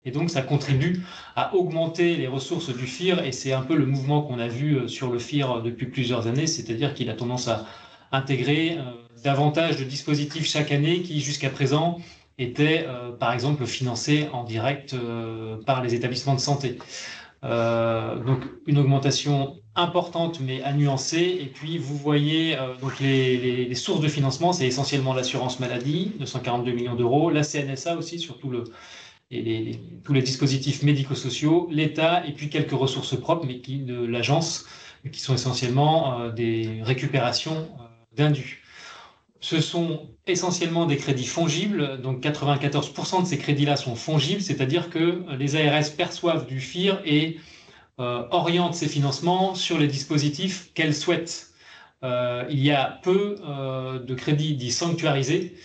Et donc, ça contribue à augmenter les ressources du FIR, et c'est un peu le mouvement qu'on a vu sur le FIR depuis plusieurs années, c'est-à-dire qu'il a tendance à intégrer davantage de dispositifs chaque année qui, jusqu'à présent, étaient, par exemple, financés en direct par les établissements de santé. Donc une augmentation importante mais à nuancer. Et puis vous voyez donc les sources de financement, c'est essentiellement l'assurance maladie, 242 millions d'euros, la CNSA aussi, surtout tous les dispositifs médico-sociaux, l'État et puis quelques ressources propres, mais de l'agence, qui sont essentiellement des récupérations d'indus. Ce sont essentiellement des crédits fongibles, donc 94% de ces crédits-là sont fongibles, c'est-à-dire que les ARS perçoivent du FIR et orientent ces financements sur les dispositifs qu'elles souhaitent. Il y a peu de crédits dits sanctuarisés,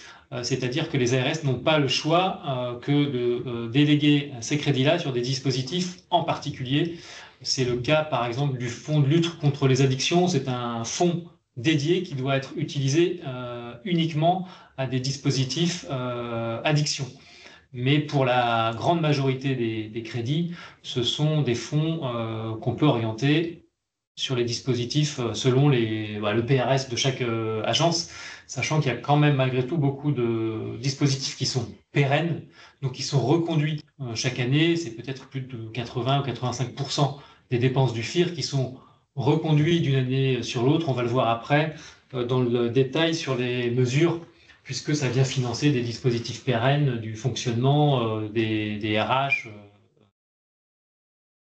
c'est-à-dire que les ARS n'ont pas le choix que de déléguer ces crédits-là sur des dispositifs en particulier. C'est le cas, par exemple, du fonds de lutte contre les addictions. C'est un fonds dédié qui doit être utilisé uniquement à des dispositifs addiction. Mais pour la grande majorité des crédits, ce sont des fonds qu'on peut orienter sur les dispositifs selon le PRS de chaque agence, sachant qu'il y a quand même malgré tout beaucoup de dispositifs qui sont pérennes, donc qui sont reconduits chaque année. C'est peut-être plus de 80 ou 85% des dépenses du FIR qui sont reconduits d'une année sur l'autre. On va le voir après dans le détail sur les mesures, puisque ça vient financer des dispositifs pérennes, du fonctionnement des RH.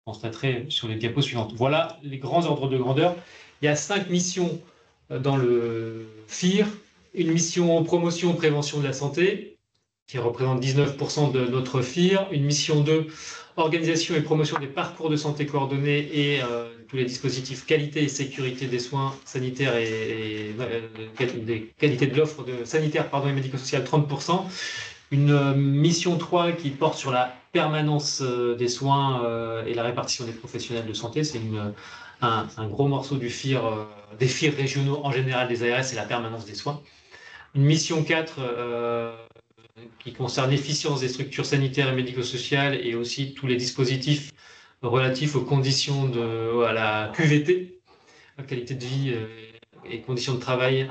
Constaterai sur les diapos suivantes. Voilà les grands ordres de grandeur. Il y a 5 missions dans le FIR. Une mission en promotion prévention de la santé, qui représente 19% de notre FIR. Une mission 2, organisation et promotion des parcours de santé coordonnés et tous les dispositifs qualité et sécurité des soins sanitaires et des qualités de l'offre sanitaire et médico-sociale, 30%. Une mission 3 qui porte sur la permanence des soins et la répartition des professionnels de santé. C'est un gros morceau du FIR, des FIR régionaux en général des ARS, c'est la permanence des soins. Une mission 4 qui concerne l'efficience des structures sanitaires et médico-sociales et aussi tous les dispositifs relatifs aux conditions à la QVT, la qualité de vie et conditions de travail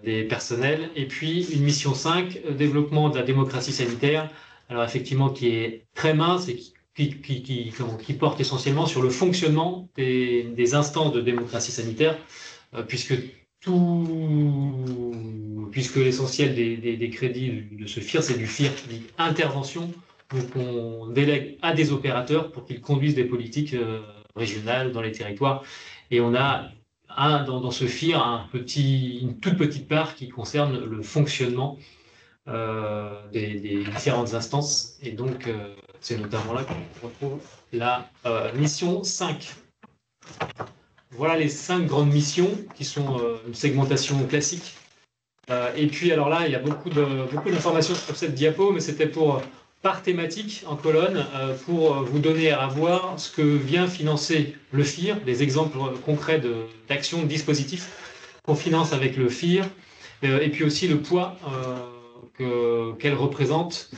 des personnels. Et puis une mission 5, développement de la démocratie sanitaire, alors effectivement qui est très mince et qui porte essentiellement sur le fonctionnement des instances de démocratie sanitaire, puisque l'essentiel des crédits de ce FIR, c'est du FIR dit intervention. Donc on délègue à des opérateurs pour qu'ils conduisent des politiques régionales dans les territoires. Et on a dans ce FIR une toute petite part qui concerne le fonctionnement des différentes instances. Et donc, c'est notamment là qu'on retrouve la mission 5. Voilà les 5 grandes missions qui sont une segmentation classique. Et puis, alors là, il y a beaucoup d'informations sur cette diapo, mais c'était par thématique en colonne pour vous donner à voir ce que vient financer le FIR, des exemples concrets d'actions, de dispositifs qu'on finance avec le FIR, et puis aussi le poids qu'elle représente.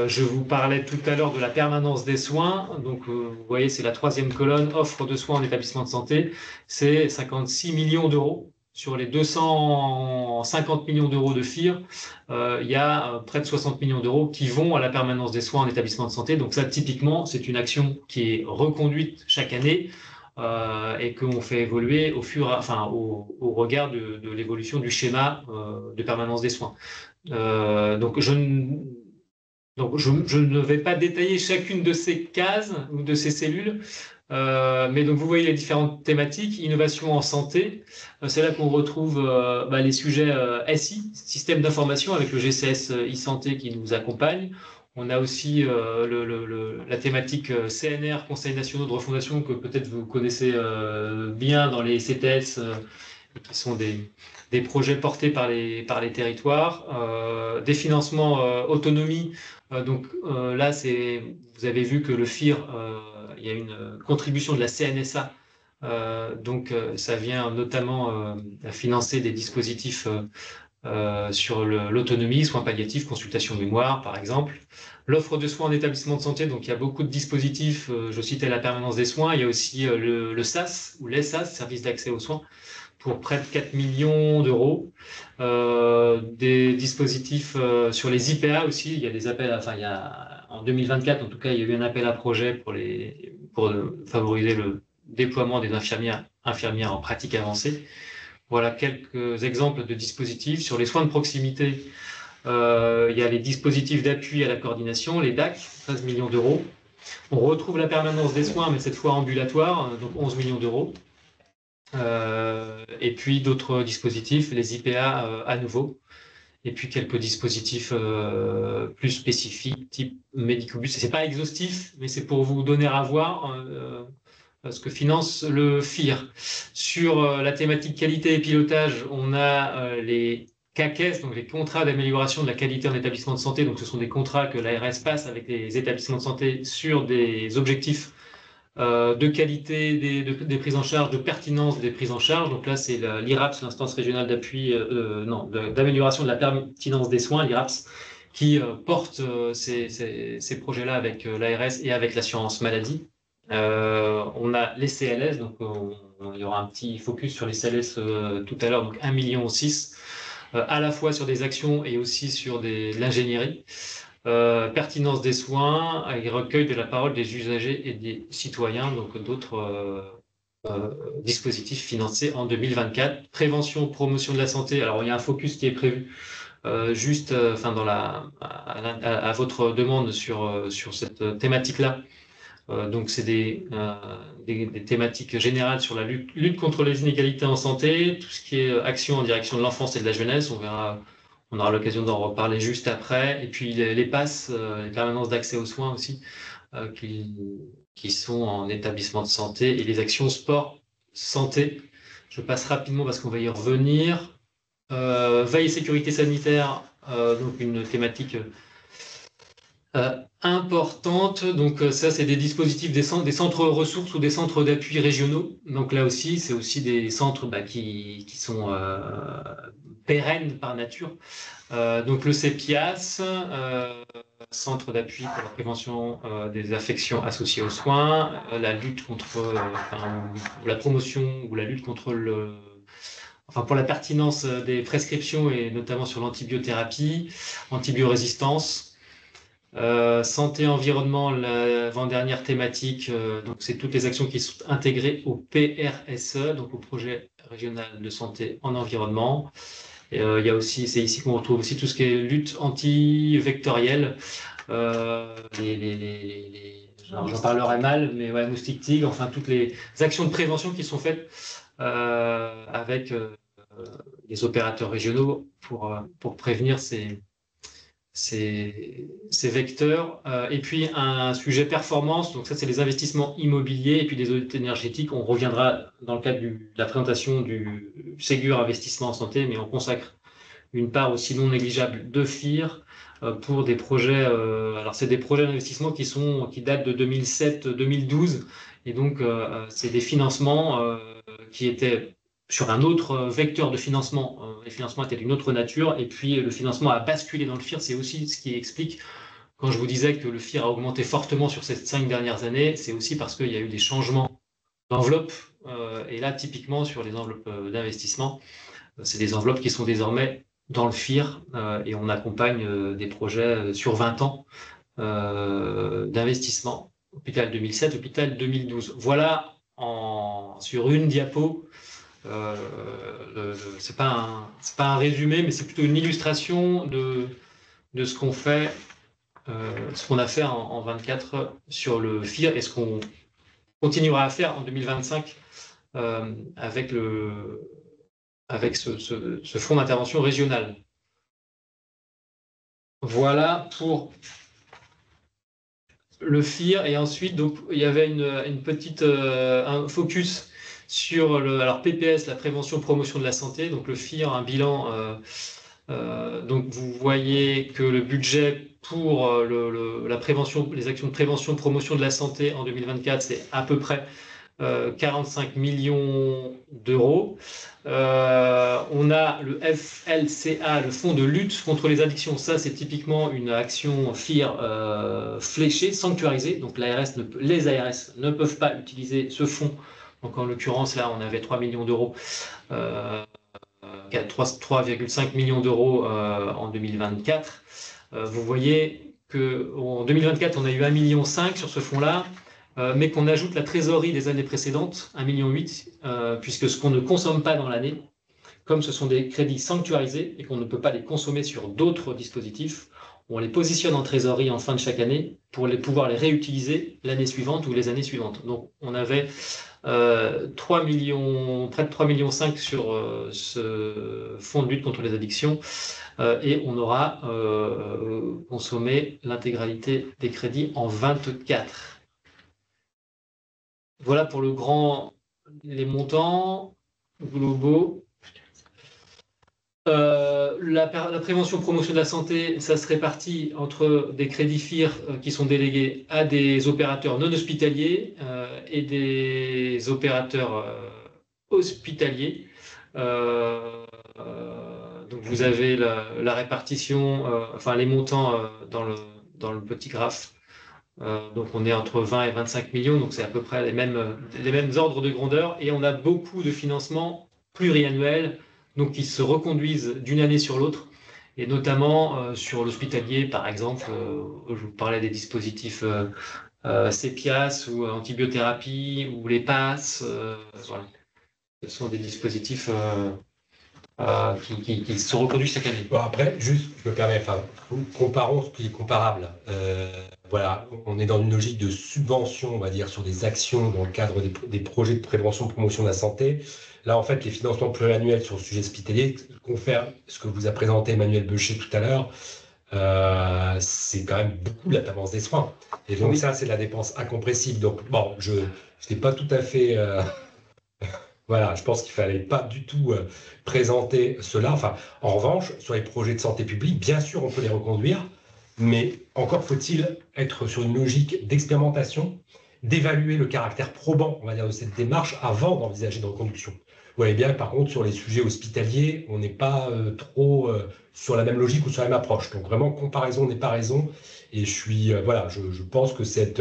Je vous parlais tout à l'heure de la permanence des soins. Donc, vous voyez, c'est la 3e colonne, offre de soins en établissement de santé. C'est 56 millions d'euros. Sur les 250 millions d'euros de FIR, il y a près de 60 millions d'euros qui vont à la permanence des soins en établissement de santé. Donc ça, typiquement, c'est une action qui est reconduite chaque année et qu'on fait évoluer au regard de l'évolution du schéma de permanence des soins. Donc je ne vais pas détailler chacune de ces cases ou de ces cellules, mais donc vous voyez les différentes thématiques. Innovation en santé, c'est là qu'on retrouve les sujets SI, système d'information, avec le GCS e-santé qui nous accompagne. On a aussi la thématique CNR, Conseil nationaux de refondation, que peut-être vous connaissez bien dans les CTS, qui sont des projets portés par les territoires. Des financements autonomie. Donc là, vous avez vu que le FIR, il y a une contribution de la CNSA. Donc ça vient notamment financer des dispositifs sur l'autonomie, soins palliatifs, consultation mémoire, par exemple. L'offre de soins en établissement de santé, donc il y a beaucoup de dispositifs. Je citais la permanence des soins. Il y a aussi le SAS ou les SAS, service d'accès aux soins, pour près de 4 millions d'euros. Des dispositifs sur les IPA aussi. Il y a des appels, enfin, en 2024, en tout cas, il y a eu un appel à projet pour favoriser le déploiement des infirmières en pratique avancée. Voilà quelques exemples de dispositifs. Sur les soins de proximité, il y a les dispositifs d'appui à la coordination, les DAC, 13 millions d'euros. On retrouve la permanence des soins, mais cette fois ambulatoire, donc 11 millions d'euros. Et puis d'autres dispositifs, les IPA à nouveau. Et puis quelques dispositifs plus spécifiques, type médicobus. Ce n'est pas exhaustif, mais c'est pour vous donner à voir ce que finance le FIR. Sur la thématique qualité et pilotage, on a les CAQES, donc les contrats d'amélioration de la qualité en établissement de santé. Donc ce sont des contrats que l'ARS passe avec les établissements de santé sur des objectifs de qualité des prises en charge, de pertinence des prises en charge. Donc là, c'est l'IRAPS, l'instance régionale d'appui, d'amélioration de la pertinence des soins, l'IRAPS, qui porte ces projets-là avec l'ARS et avec l'assurance maladie. On a les CLS, donc il y aura un petit focus sur les CLS tout à l'heure, donc 1,6 million, à la fois sur des actions et aussi sur de l'ingénierie. Pertinence des soins et recueil de la parole des usagers et des citoyens, donc d'autres dispositifs financés en 2024. Prévention, promotion de la santé. Alors, il y a un focus qui est prévu juste à votre demande sur cette thématique-là. Donc, c'est des thématiques générales sur la lutte contre les inégalités en santé, tout ce qui est action en direction de l'enfance et de la jeunesse. On aura l'occasion d'en reparler juste après. Et puis les PASS, les permanences d'accès aux soins aussi, qui sont en établissement de santé, et les actions sport santé. Je passe rapidement parce qu'on va y revenir. Veille et sécurité sanitaire, donc une thématique importante. Donc ça, c'est des dispositifs des centres ressources ou des centres d'appui régionaux. Donc là aussi, c'est aussi des centres qui sont pérennes par nature. Donc le CEPIAS, Centre d'appui pour la prévention des affections associées aux soins, la lutte contre la promotion ou la lutte contre pour la pertinence des prescriptions et notamment sur l'antibiothérapie, antibiorésistance. Santé, environnement, l'avant-dernière thématique, donc c'est toutes les actions qui sont intégrées au PRSE, donc au projet régional de santé en environnement. Et, il y a aussi, c'est ici qu'on retrouve aussi tout ce qui est lutte anti-vectorielle. J'en parlerai mal, mais ouais, moustiques, tigres, enfin toutes les actions de prévention qui sont faites avec les opérateurs régionaux pour prévenir ces vecteurs. Et puis un sujet performance, donc ça c'est les investissements immobiliers et puis des audits énergétiques. On reviendra dans le cadre de la présentation du Ségur investissement en santé, mais on consacre une part aussi non négligeable de FIR pour des projets. Alors c'est des projets d'investissement qui datent de 2007-2012, et donc c'est des financements qui étaient sur un autre vecteur de financement. Les financements étaient d'une autre nature, et puis le financement a basculé dans le FIR. C'est aussi ce qui explique, quand je vous disais que le FIR a augmenté fortement sur ces 5 dernières années, c'est aussi parce qu'il y a eu des changements d'enveloppe. Et là, typiquement, sur les enveloppes d'investissement, c'est des enveloppes qui sont désormais dans le FIR, et on accompagne des projets sur 20 ans d'investissement. Hôpital 2007, hôpital 2012. Voilà sur une diapo. C'est pas un résumé, mais c'est plutôt une illustration de ce qu'on fait, ce qu'on a fait en 24 sur le FIR et ce qu'on continuera à faire en 2025 avec ce fonds d'intervention régional. Voilà pour le FIR. Et ensuite, donc, il y avait une petite un focus sur alors PPS, la prévention promotion de la santé, donc le FIR, un bilan. Donc vous voyez que le budget pour la prévention, les actions de prévention promotion de la santé en 2024, c'est à peu près 45 millions d'euros. On a le FLCA, le Fonds de lutte contre les addictions. Ça, c'est typiquement une action FIR fléchée, sanctuarisée. Donc les ARS ne peuvent pas utiliser ce fonds. Donc en l'occurrence, là, on avait 3 millions d'euros. 3,5 millions d'euros en 2024. Vous voyez qu'en 2024, on a eu 1,5 million sur ce fonds-là, mais qu'on ajoute la trésorerie des années précédentes, 1,8 million, puisque ce qu'on ne consomme pas dans l'année, comme ce sont des crédits sanctuarisés et qu'on ne peut pas les consommer sur d'autres dispositifs, on les positionne en trésorerie en fin de chaque année pour pouvoir les réutiliser l'année suivante ou les années suivantes. Donc on avait 3 millions, près de 3,5 millions sur ce fonds de lutte contre les addictions et on aura consommé l'intégralité des crédits en 24. Voilà pour les montants globaux. La prévention promotion de la santé, ça se répartit entre des crédits FIR qui sont délégués à des opérateurs non hospitaliers et des opérateurs hospitaliers. Donc vous avez la répartition, enfin les montants dans le petit graphe. Donc on est entre 20 et 25 millions, donc c'est à peu près les mêmes ordres de grandeur. Et on a beaucoup de financements pluriannuels, donc qui se reconduisent d'une année sur l'autre, et notamment sur l'hospitalier, par exemple, je vous parlais des dispositifs CEPIAS ou antibiothérapie ou les PASS, voilà. Ce sont des dispositifs qui se reconduisent chaque année. Bon, après, juste, je me permets, comparons ce qui est comparable. Voilà, on est dans une logique de subvention, on va dire, sur des actions dans le cadre des projets de prévention, promotion de la santé. Là, en fait, les financements pluriannuels sur le sujet hospitalier, confèrent ce que vous a présenté Emmanuel Beuchet tout à l'heure, c'est quand même beaucoup la dépense des soins. Et donc, ça, c'est de la dépense incompressible. Donc, bon, je n'ai pas tout à fait... Voilà, je pense qu'il ne fallait pas du tout présenter cela. Enfin, en revanche, sur les projets de santé publique, bien sûr, on peut les reconduire, mais encore faut-il être sur une logique d'expérimentation, d'évaluer le caractère probant, on va dire, de cette démarche avant d'envisager de reconduction. Vous voyez bien, par contre, sur les sujets hospitaliers, on n'est pas trop sur la même logique ou sur la même approche. Donc vraiment, comparaison n'est pas raison. Et voilà, je pense que cette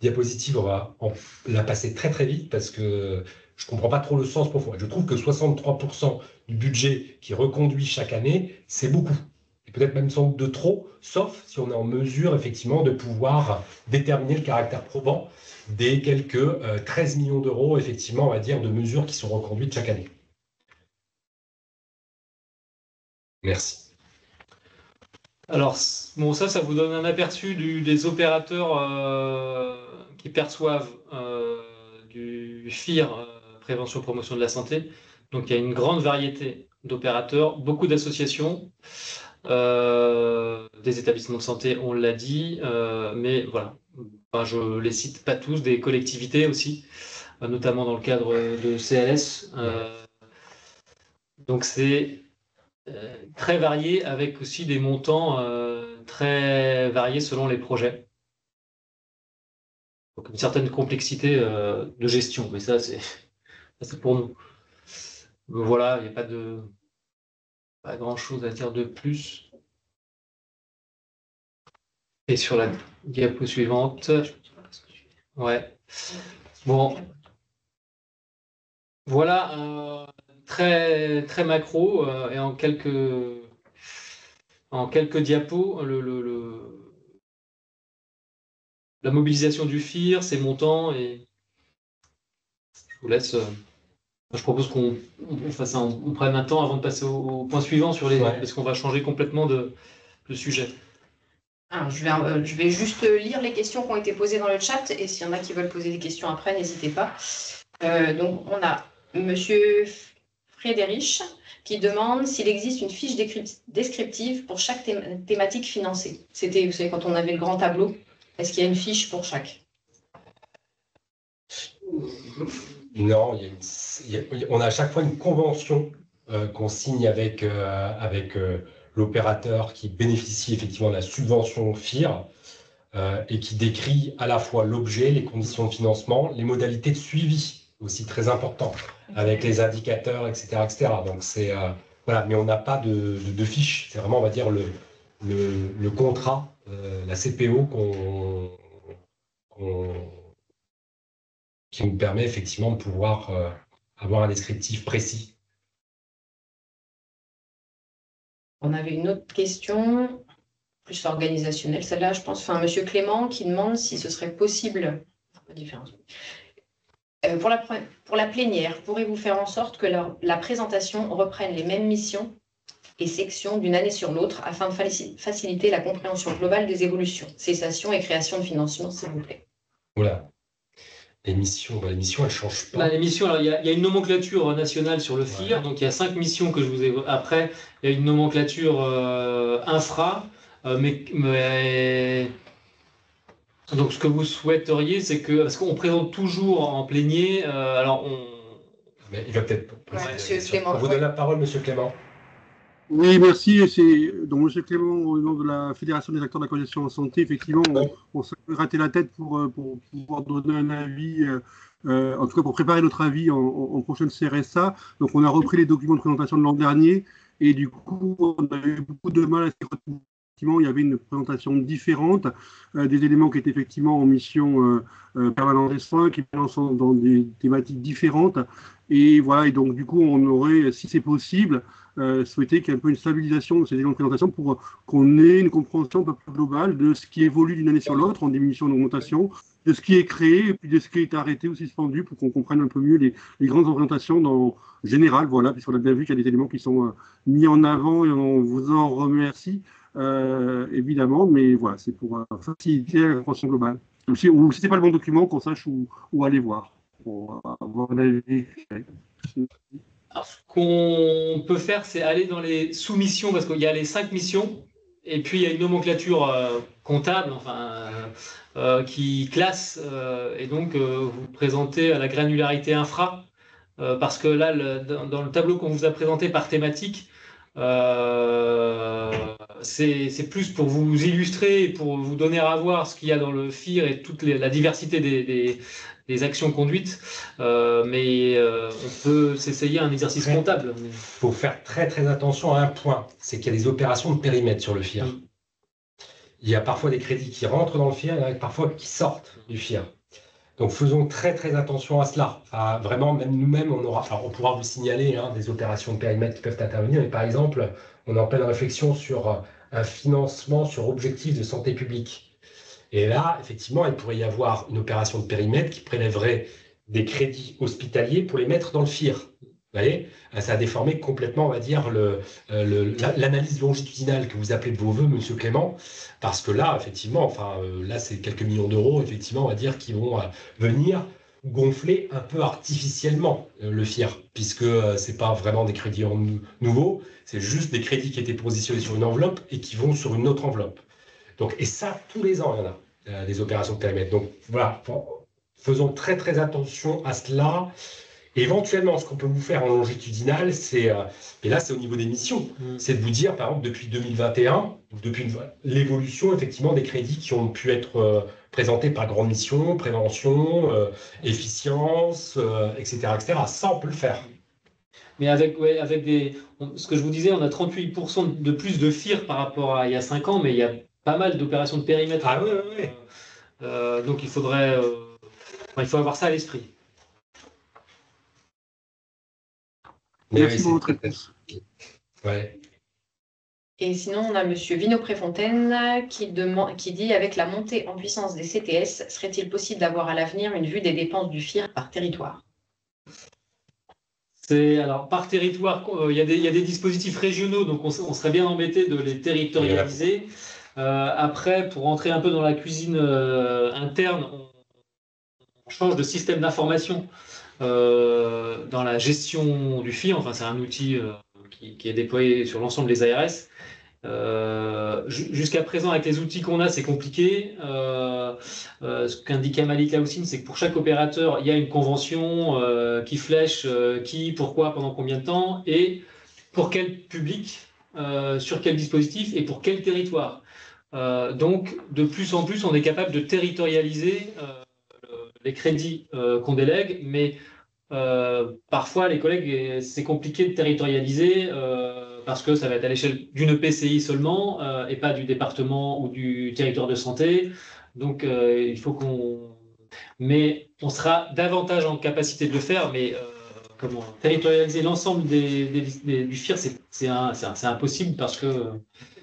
diapositive, on va la passer très très vite parce que je ne comprends pas trop le sens profond. Je trouve que 63% du budget qui est reconduit chaque année, c'est beaucoup. Et peut-être même sans doute de trop, sauf si on est en mesure effectivement de pouvoir déterminer le caractère probant des quelques 13 millions d'euros, effectivement, on va dire, de mesures qui sont reconduites chaque année. Merci. Alors, bon, ça vous donne un aperçu des opérateurs qui perçoivent du FIR, prévention promotion de la santé. Donc, il y a une grande variété d'opérateurs, beaucoup d'associations, des établissements de santé, on l'a dit, mais voilà. Enfin, je ne les cite pas tous, des collectivités aussi, notamment dans le cadre de CLS. Donc, c'est très varié, avec aussi des montants très variés selon les projets. Donc une certaine complexité de gestion, mais ça c'est pour nous. Donc, voilà, il n'y a pas grand-chose à dire de plus. Et sur la diapo suivante, ouais. Bon, voilà très très macro et en quelques diapos la mobilisation du FIR, ses montants, et je vous laisse. Je propose qu'on prenne un temps avant de passer au point suivant parce qu'on va changer complètement de sujet. Alors, je vais juste lire les questions qui ont été posées dans le chat, et s'il y en a qui veulent poser des questions après, n'hésitez pas. Donc, on a Monsieur Frédéric qui demande s'il existe une fiche descriptive pour chaque thématique financée. C'était, vous savez, quand on avait le grand tableau, est-ce qu'il y a une fiche pour chaque? Non, on a à chaque fois une convention qu'on signe avec l'opérateur qui bénéficie effectivement de la subvention FIR. et qui décrit à la fois l'objet, les conditions de financement, les modalités de suivi, aussi très important, avec les indicateurs, etc., etc. Donc c'est voilà, mais on n'a pas de fiche. C'est vraiment, on va dire, le contrat, la CPO qui nous permet effectivement de pouvoir avoir un descriptif précis. On avait une autre question, plus organisationnelle, celle-là, je pense. Enfin, Monsieur Clément qui demande si ce serait possible, pas de différence. Pour la plénière, pourrez-vous faire en sorte que la présentation reprenne les mêmes missions et sections d'une année sur l'autre afin de faciliter la compréhension globale des évolutions, cessation et création de financement, s'il vous plaît? Voilà. Les missions, elles ne changent pas. Les missions, alors il y a une nomenclature nationale sur le FIR, Ouais. donc il y a 5 missions que je vous ai. Après, il y a une nomenclature infra, mais donc ce que vous souhaiteriez, c'est que, parce qu'on présente toujours en plénier, Mais il va peut-être Ouais, Monsieur Clément, On vous donne la parole, Monsieur Clément. Oui, merci. Et c'est donc M. Clément, au nom de la Fédération des acteurs de la congestion en santé, effectivement, on s'est raté la tête pour pouvoir donner un avis, en tout cas pour préparer notre avis en prochaine CRSA. Donc on a repris les documents de présentation de l'an dernier et du coup on a eu beaucoup de mal à s'y retrouver. Effectivement, il y avait une présentation différente, des éléments qui étaient effectivement en mission permanente des soins, qui sont dans des thématiques différentes. Et voilà, et donc du coup on aurait, si c'est possible, souhaiter qu'il y ait un peu une stabilisation de ces éléments de présentation pour qu'on ait une compréhension un peu plus globale de ce qui évolue d'une année sur l'autre en diminution, en augmentation, de ce qui est créé et puis de ce qui est arrêté ou suspendu pour qu'on comprenne un peu mieux les grandes orientations dans général, voilà, puisqu'on a bien vu qu'il y a des éléments qui sont mis en avant et on vous en remercie évidemment, mais voilà, c'est pour faciliter la compréhension globale. Ou si ce n'est pas le bon document, qu'on sache où aller voir pour avoir un avis. Alors, ce qu'on peut faire, c'est aller dans les sous-missions, parce qu'il y a les 5 missions, et puis il y a une nomenclature comptable, qui classe, et donc vous présentez à la granularité infra, parce que là, dans le tableau qu'on vous a présenté par thématique, c'est plus pour vous illustrer et pour vous donner à voir ce qu'il y a dans le FIR et toute la diversité des actions conduites, mais on peut s'essayer un exercice comptable. Il faut faire très très attention à un point, c'est qu'il y a des opérations de périmètre sur le FIR. Il y a parfois des crédits qui rentrent dans le FIR, il y en a parfois qui sortent du FIR. Donc faisons très très attention à cela. Enfin, vraiment, même nous-mêmes, on pourra vous signaler des opérations de périmètre qui peuvent intervenir, mais par exemple, on est en pleine réflexion sur un financement sur objectif de santé publique. Et là, effectivement, il pourrait y avoir une opération de périmètre qui prélèverait des crédits hospitaliers pour les mettre dans le FIR. Vous voyez, ça a déformé complètement, on va dire, l'analyse longitudinale que vous appelez de vos voeux, Monsieur Clément, parce que là, effectivement, là, c'est quelques millions d'euros, effectivement, on va dire, qui vont venir gonfler un peu artificiellement le FIR, puisque c'est pas vraiment des crédits nouveaux, c'est juste des crédits qui étaient positionnés sur une enveloppe et qui vont sur une autre enveloppe. Donc, et ça, tous les ans, il y en a des opérations de périmètre. Donc voilà, faisons très très attention à cela. Éventuellement, ce qu'on peut vous faire en longitudinal, et là c'est au niveau des missions, c'est de vous dire, par exemple, depuis 2021, depuis l'évolution effectivement des crédits qui ont pu être présentés par grande mission, prévention, efficience, etc., etc. Ça, on peut le faire. Mais avec ce que je vous disais, on a 38% de plus de FIR par rapport à il y a 5 ans, mais il y a pas mal d'opérations de périmètre. Ah oui. Donc il faut avoir ça à l'esprit. Merci pour votre réponse. Ouais. Et sinon, on a Monsieur Vino Préfontaine qui dit, avec la montée en puissance des CTS, serait-il possible d'avoir à l'avenir une vue des dépenses du FIR par territoire? Alors, par territoire, il y a des dispositifs régionaux, donc on serait bien embêté de les territorialiser. Après, pour rentrer un peu dans la cuisine interne, on change de système d'information dans la gestion du FIR. Enfin, c'est un outil qui est déployé sur l'ensemble des ARS. Jusqu'à présent, avec les outils qu'on a, c'est compliqué. Ce qu'indiquait Malika Houssine, c'est que pour chaque opérateur, il y a une convention qui flèche qui, pourquoi, pendant combien de temps et pour quel public, sur quel dispositif et pour quel territoire. Donc, de plus en plus, on est capable de territorialiser les crédits qu'on délègue, mais parfois, les collègues, c'est compliqué de territorialiser parce que ça va être à l'échelle d'une EPCI seulement et pas du département ou du territoire de santé. Donc, il faut qu'on... Mais on sera davantage en capacité de le faire, mais comment territorialiser l'ensemble du FIR, c'est impossible parce que...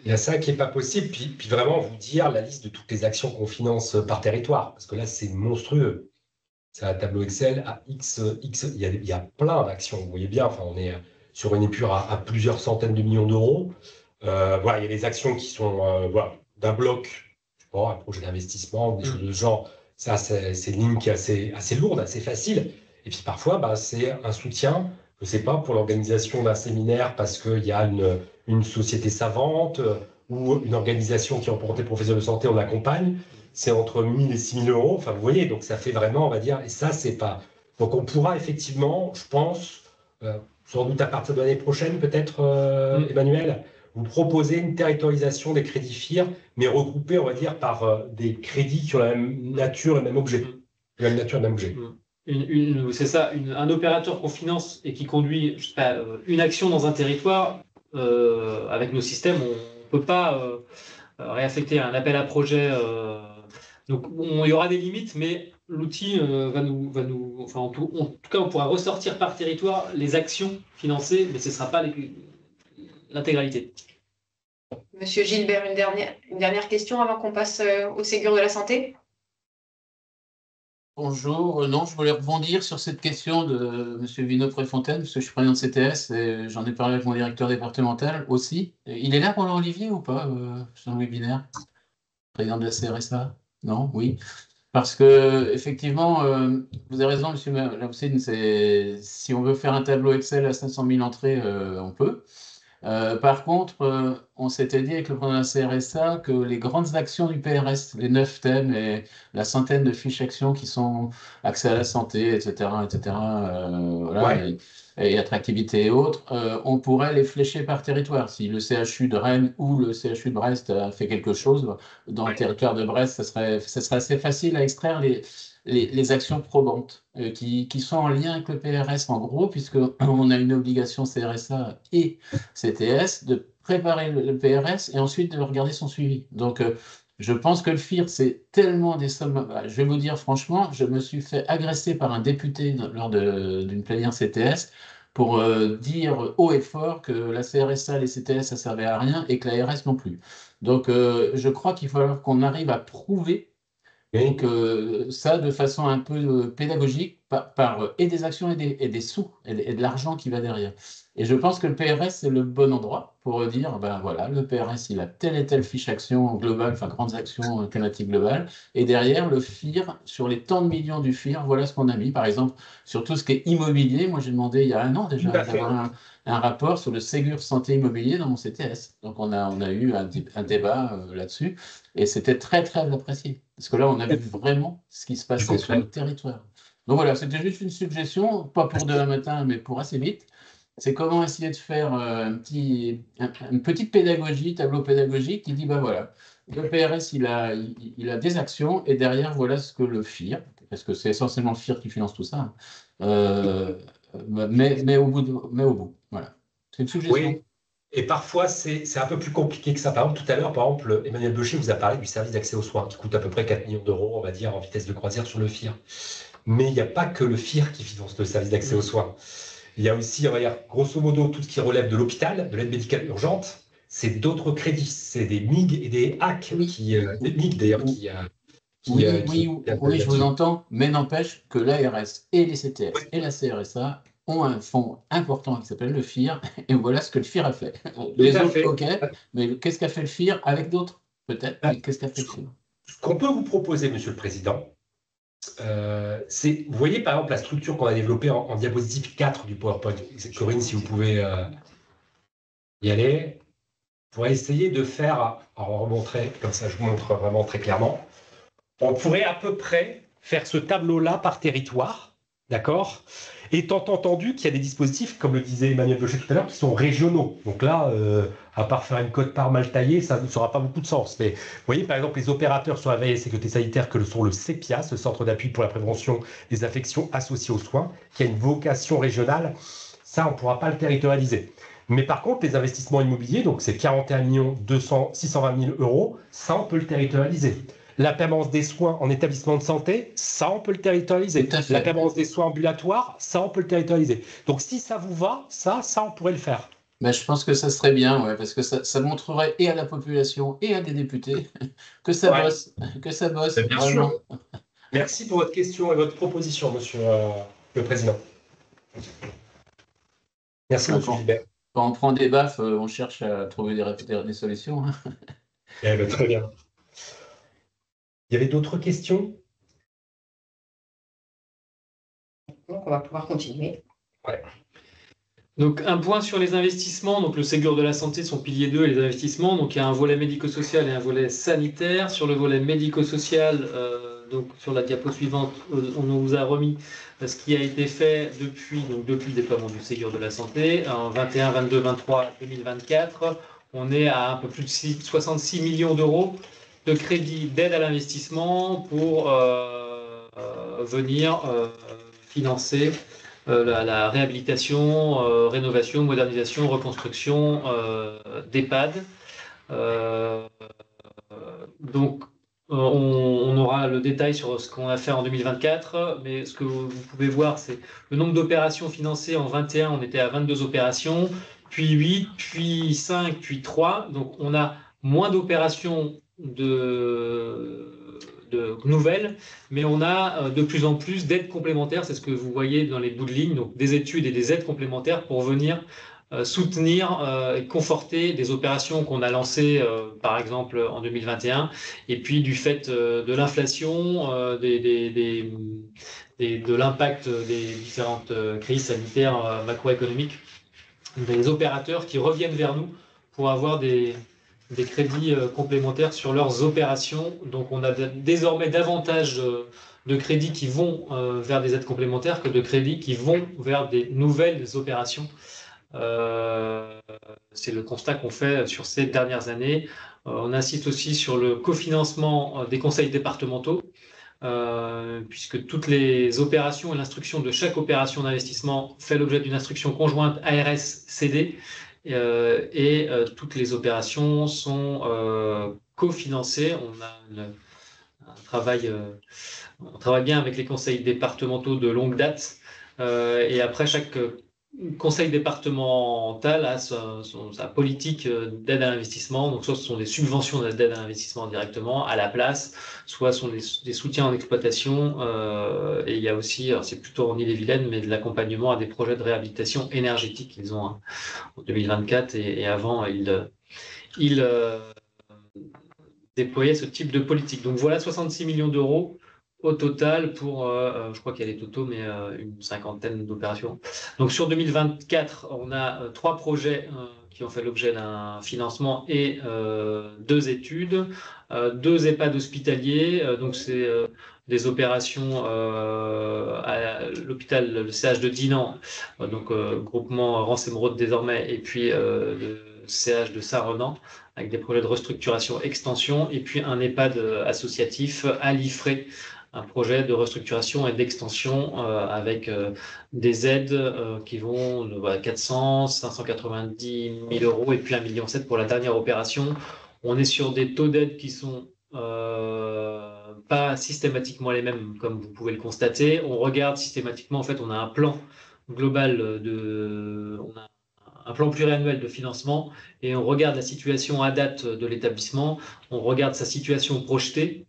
Il y a ça qui n'est pas possible, puis vraiment vous dire la liste de toutes les actions qu'on finance par territoire, parce que là, c'est monstrueux. C'est un tableau Excel à X, il y a plein d'actions, vous voyez bien, enfin, on est sur une épure à plusieurs centaines de millions d'euros. Voilà, il y a des actions qui sont voilà, d'un bloc, je sais pas, un projet d'investissement, des choses de ce genre. Ça, c'est une ligne qui est assez lourde, assez facile. Et puis parfois, bah, c'est un soutien, je ne sais pas, pour l'organisation d'un séminaire parce qu'il y a une société savante ou une organisation qui, en portée professionnelle de santé, on accompagne. C'est entre 1 000 et 6 000 euros. Enfin, vous voyez, donc ça fait vraiment, on va dire, et ça, c'est pas. Donc on pourra effectivement, je pense, sans doute à partir de l'année prochaine, peut-être, Emmanuel, vous proposer une territorialisation des crédits FIR, mais regroupés, on va dire, par des crédits qui ont la même nature et le même objet. La même nature et le même objet. C'est ça, un opérateur qu'on finance et qui conduit je sais pas, une action dans un territoire, avec nos systèmes, on ne peut pas réaffecter un appel à projet. Donc, il y aura des limites, mais l'outil enfin, en tout cas, on pourra ressortir par territoire les actions financées, mais ce ne sera pas l'intégralité. Monsieur Gilbert, une dernière question avant qu'on passe au Ségur de la santé. Bonjour, non, je voulais rebondir sur cette question de M. Vino-Préfontaine, parce que je suis président de CTS et j'en ai parlé avec mon directeur départemental aussi. Il est là pendant Olivier ou pas, sur le webinaire? Président de la CRSA? Non? Oui. Parce que effectivement, vous avez raison, M. Laoussine, si on veut faire un tableau Excel à 500 000 entrées, on peut. Par contre, on s'était dit avec le président de la CRSA que les grandes actions du PRS, les 9 thèmes et la centaine de fiches actions qui sont accès à la santé, etc., voilà, Ouais. et attractivité et autres, on pourrait les flécher par territoire. Si le CHU de Rennes ou le CHU de Brest a fait quelque chose, dans le territoire de Brest, ça serait assez facile à extraire les actions probantes qui sont en lien avec le PRS en gros, puisqu'on a une obligation CRSA et CTS de préparer le PRS et ensuite de regarder son suivi. Donc, je pense que le FIR, c'est tellement des sommes. Je vais vous dire franchement, je me suis fait agresser par un député lors d'une plénière CTS pour dire haut et fort que la CRSA, les CTS, ça servait à rien et que la RS non plus. Donc, je crois qu'il va falloir qu'on arrive à prouver donc, ça, de façon un peu pédagogique, et des actions et des sous, et de l'argent qui va derrière. Et je pense que le PRS, c'est le bon endroit pour dire, ben voilà, le PRS, il a telle et telle fiche action globale, enfin, grandes actions thématiques globales, et derrière, le FIR, sur les tant de millions du FIR, voilà ce qu'on a mis. Par exemple, sur tout ce qui est immobilier, moi, j'ai demandé il y a 1 an déjà d'avoir un rapport sur le Ségur santé immobilier dans mon CTS. Donc, on a eu un débat là-dessus, et c'était très, très apprécié. Parce que là, on a vu vraiment ce qui se passait sur le territoire. Donc voilà, c'était juste une suggestion, pas pour demain matin, mais pour assez vite. C'est comment essayer de faire une petite pédagogie, tableau pédagogique qui dit, ben voilà, le PRS, il a des actions, et derrière, voilà ce que le FIR, parce que c'est essentiellement le FIR qui finance tout ça, mais au bout. Voilà. C'est une suggestion. Oui. Et parfois, c'est un peu plus compliqué que ça. Par exemple, tout à l'heure, Emmanuel Blocher vous a parlé du service d'accès aux soins qui coûte à peu près 4 millions d'euros, on va dire, en vitesse de croisière sur le FIR. Mais il n'y a pas que le FIR qui finance le service d'accès aux soins. Il y a aussi, on va dire, grosso modo, tout ce qui relève de l'hôpital, de l'aide médicale urgente. C'est d'autres crédits. C'est des MIG et des HAC, des MIG d'ailleurs, Oui, je vous entends, mais n'empêche que l'ARS et les CTS et la CRSA ont un fonds important qui s'appelle le FIR, et voilà ce que le FIR a fait. Les autres, ok, mais qu'est-ce qu'a fait le FIR avec d'autres? Peut-être, mais qu'est-ce qu'a fait le FIR? Ce qu'on peut vous proposer, Monsieur le Président, c'est, vous voyez par exemple la structure qu'on a développée en diapositive 4 du PowerPoint. Corinne, si vous pouvez y aller, pour essayer de faire, alors on va remontrer, comme ça je vous montre vraiment très clairement, on pourrait à peu près faire ce tableau-là par territoire, d'accord? Étant entendu qu'il y a des dispositifs, comme le disait Emmanuel Blocher tout à l'heure, qui sont régionaux. Donc là, à part faire une quote-part mal taillée, ça n'aura pas beaucoup de sens. Mais vous voyez, par exemple, les opérateurs sur la veille et sécurité sanitaire que sont le CEPIAS, le Centre d'appui pour la prévention des affections associées aux soins, qui a une vocation régionale, ça, on ne pourra pas le territorialiser. Mais par contre, les investissements immobiliers, donc c'est 41 620 000 euros, ça, on peut le territorialiser. La permanence des soins en établissement de santé, ça, on peut le territorialiser. Tout à fait. La permanence des soins ambulatoires, ça, on peut le territorialiser. Donc, si ça vous va, ça, on pourrait le faire. Mais je pense que ça serait bien, ouais, parce que ça montrerait et à la population et à des députés que ça Ouais. bosse, que ça bosse. Bien vraiment. sûr. Merci pour votre question et votre proposition, monsieur le président. Merci, monsieur Gilbert. Quand on prend des baffes, on cherche à trouver des solutions. Eh ben, très bien. Il y avait d'autres questions? Donc, on va pouvoir continuer. Ouais. Donc, un point sur les investissements. Donc, le Ségur de la santé, son pilier 2 et les investissements. Donc, il y a un volet médico-social et un volet sanitaire. Sur le volet médico-social, donc sur la diapo suivante, on vous a remis ce qui a été fait depuis le déploiement du Ségur de la santé en 21, 22, 23, 2024. On est à un peu plus de 66 millions d'euros de crédits d'aide à l'investissement pour venir financer la réhabilitation, rénovation, modernisation, reconstruction d'EHPAD. Donc, on aura le détail sur ce qu'on a fait en 2024, mais ce que vous pouvez voir, c'est le nombre d'opérations financées. En 21, on était à 22 opérations, puis 8, puis 5, puis 3. Donc, on a moins d'opérations de nouvelles, mais on a de plus en plus d'aides complémentaires. C'est ce que vous voyez dans les bouts de ligne, donc des études et des aides complémentaires pour venir soutenir et conforter des opérations qu'on a lancées, par exemple, en 2021, et puis du fait de l'inflation, de l'impact des différentes crises sanitaires macroéconomiques, des opérateurs qui reviennent vers nous pour avoir des crédits complémentaires sur leurs opérations. Donc, on a désormais davantage de crédits qui vont vers des aides complémentaires que de crédits qui vont vers des nouvelles opérations. C'est le constat qu'on fait sur ces dernières années. On insiste aussi sur le cofinancement des conseils départementaux, puisque toutes les opérations et l'instruction de chaque opération d'investissement fait l'objet d'une instruction conjointe ARS-CD, et toutes les opérations sont cofinancées. On travaille bien avec les conseils départementaux de longue date, et après chaque conseil départemental a sa politique d'aide à l'investissement. Donc, soit ce sont des subventions d'aide à l'investissement directement à la place, soit ce sont des soutiens en exploitation. Et il y a aussi, alors c'est plutôt en Ille-et-Vilaine, mais de l'accompagnement à des projets de réhabilitation énergétique qu'ils ont en 2024 et avant, ils déployaient ce type de politique. Donc voilà, 66 millions d'euros au total pour, je crois qu'il y a les totaux, mais une cinquantaine d'opérations. Donc sur 2024, on a 3 projets qui ont fait l'objet d'un financement et 2 études, 2 EHPAD hospitaliers. Donc c'est des opérations à l'hôpital, le CH de Dinan, donc groupement Rance-Émeraude désormais, et puis le CH de Saint-Renan, avec des projets de restructuration extension, et puis un EHPAD associatif à Liffré, un projet de restructuration et d'extension avec des aides qui vont de 400, 590 000 euros et puis 1,7 million pour la dernière opération. On est sur des taux d'aide qui sont pas systématiquement les mêmes, comme vous pouvez le constater. On regarde systématiquement, en fait, on a un plan global on a un plan pluriannuel de financement et on regarde la situation à date de l'établissement, on regarde sa situation projetée.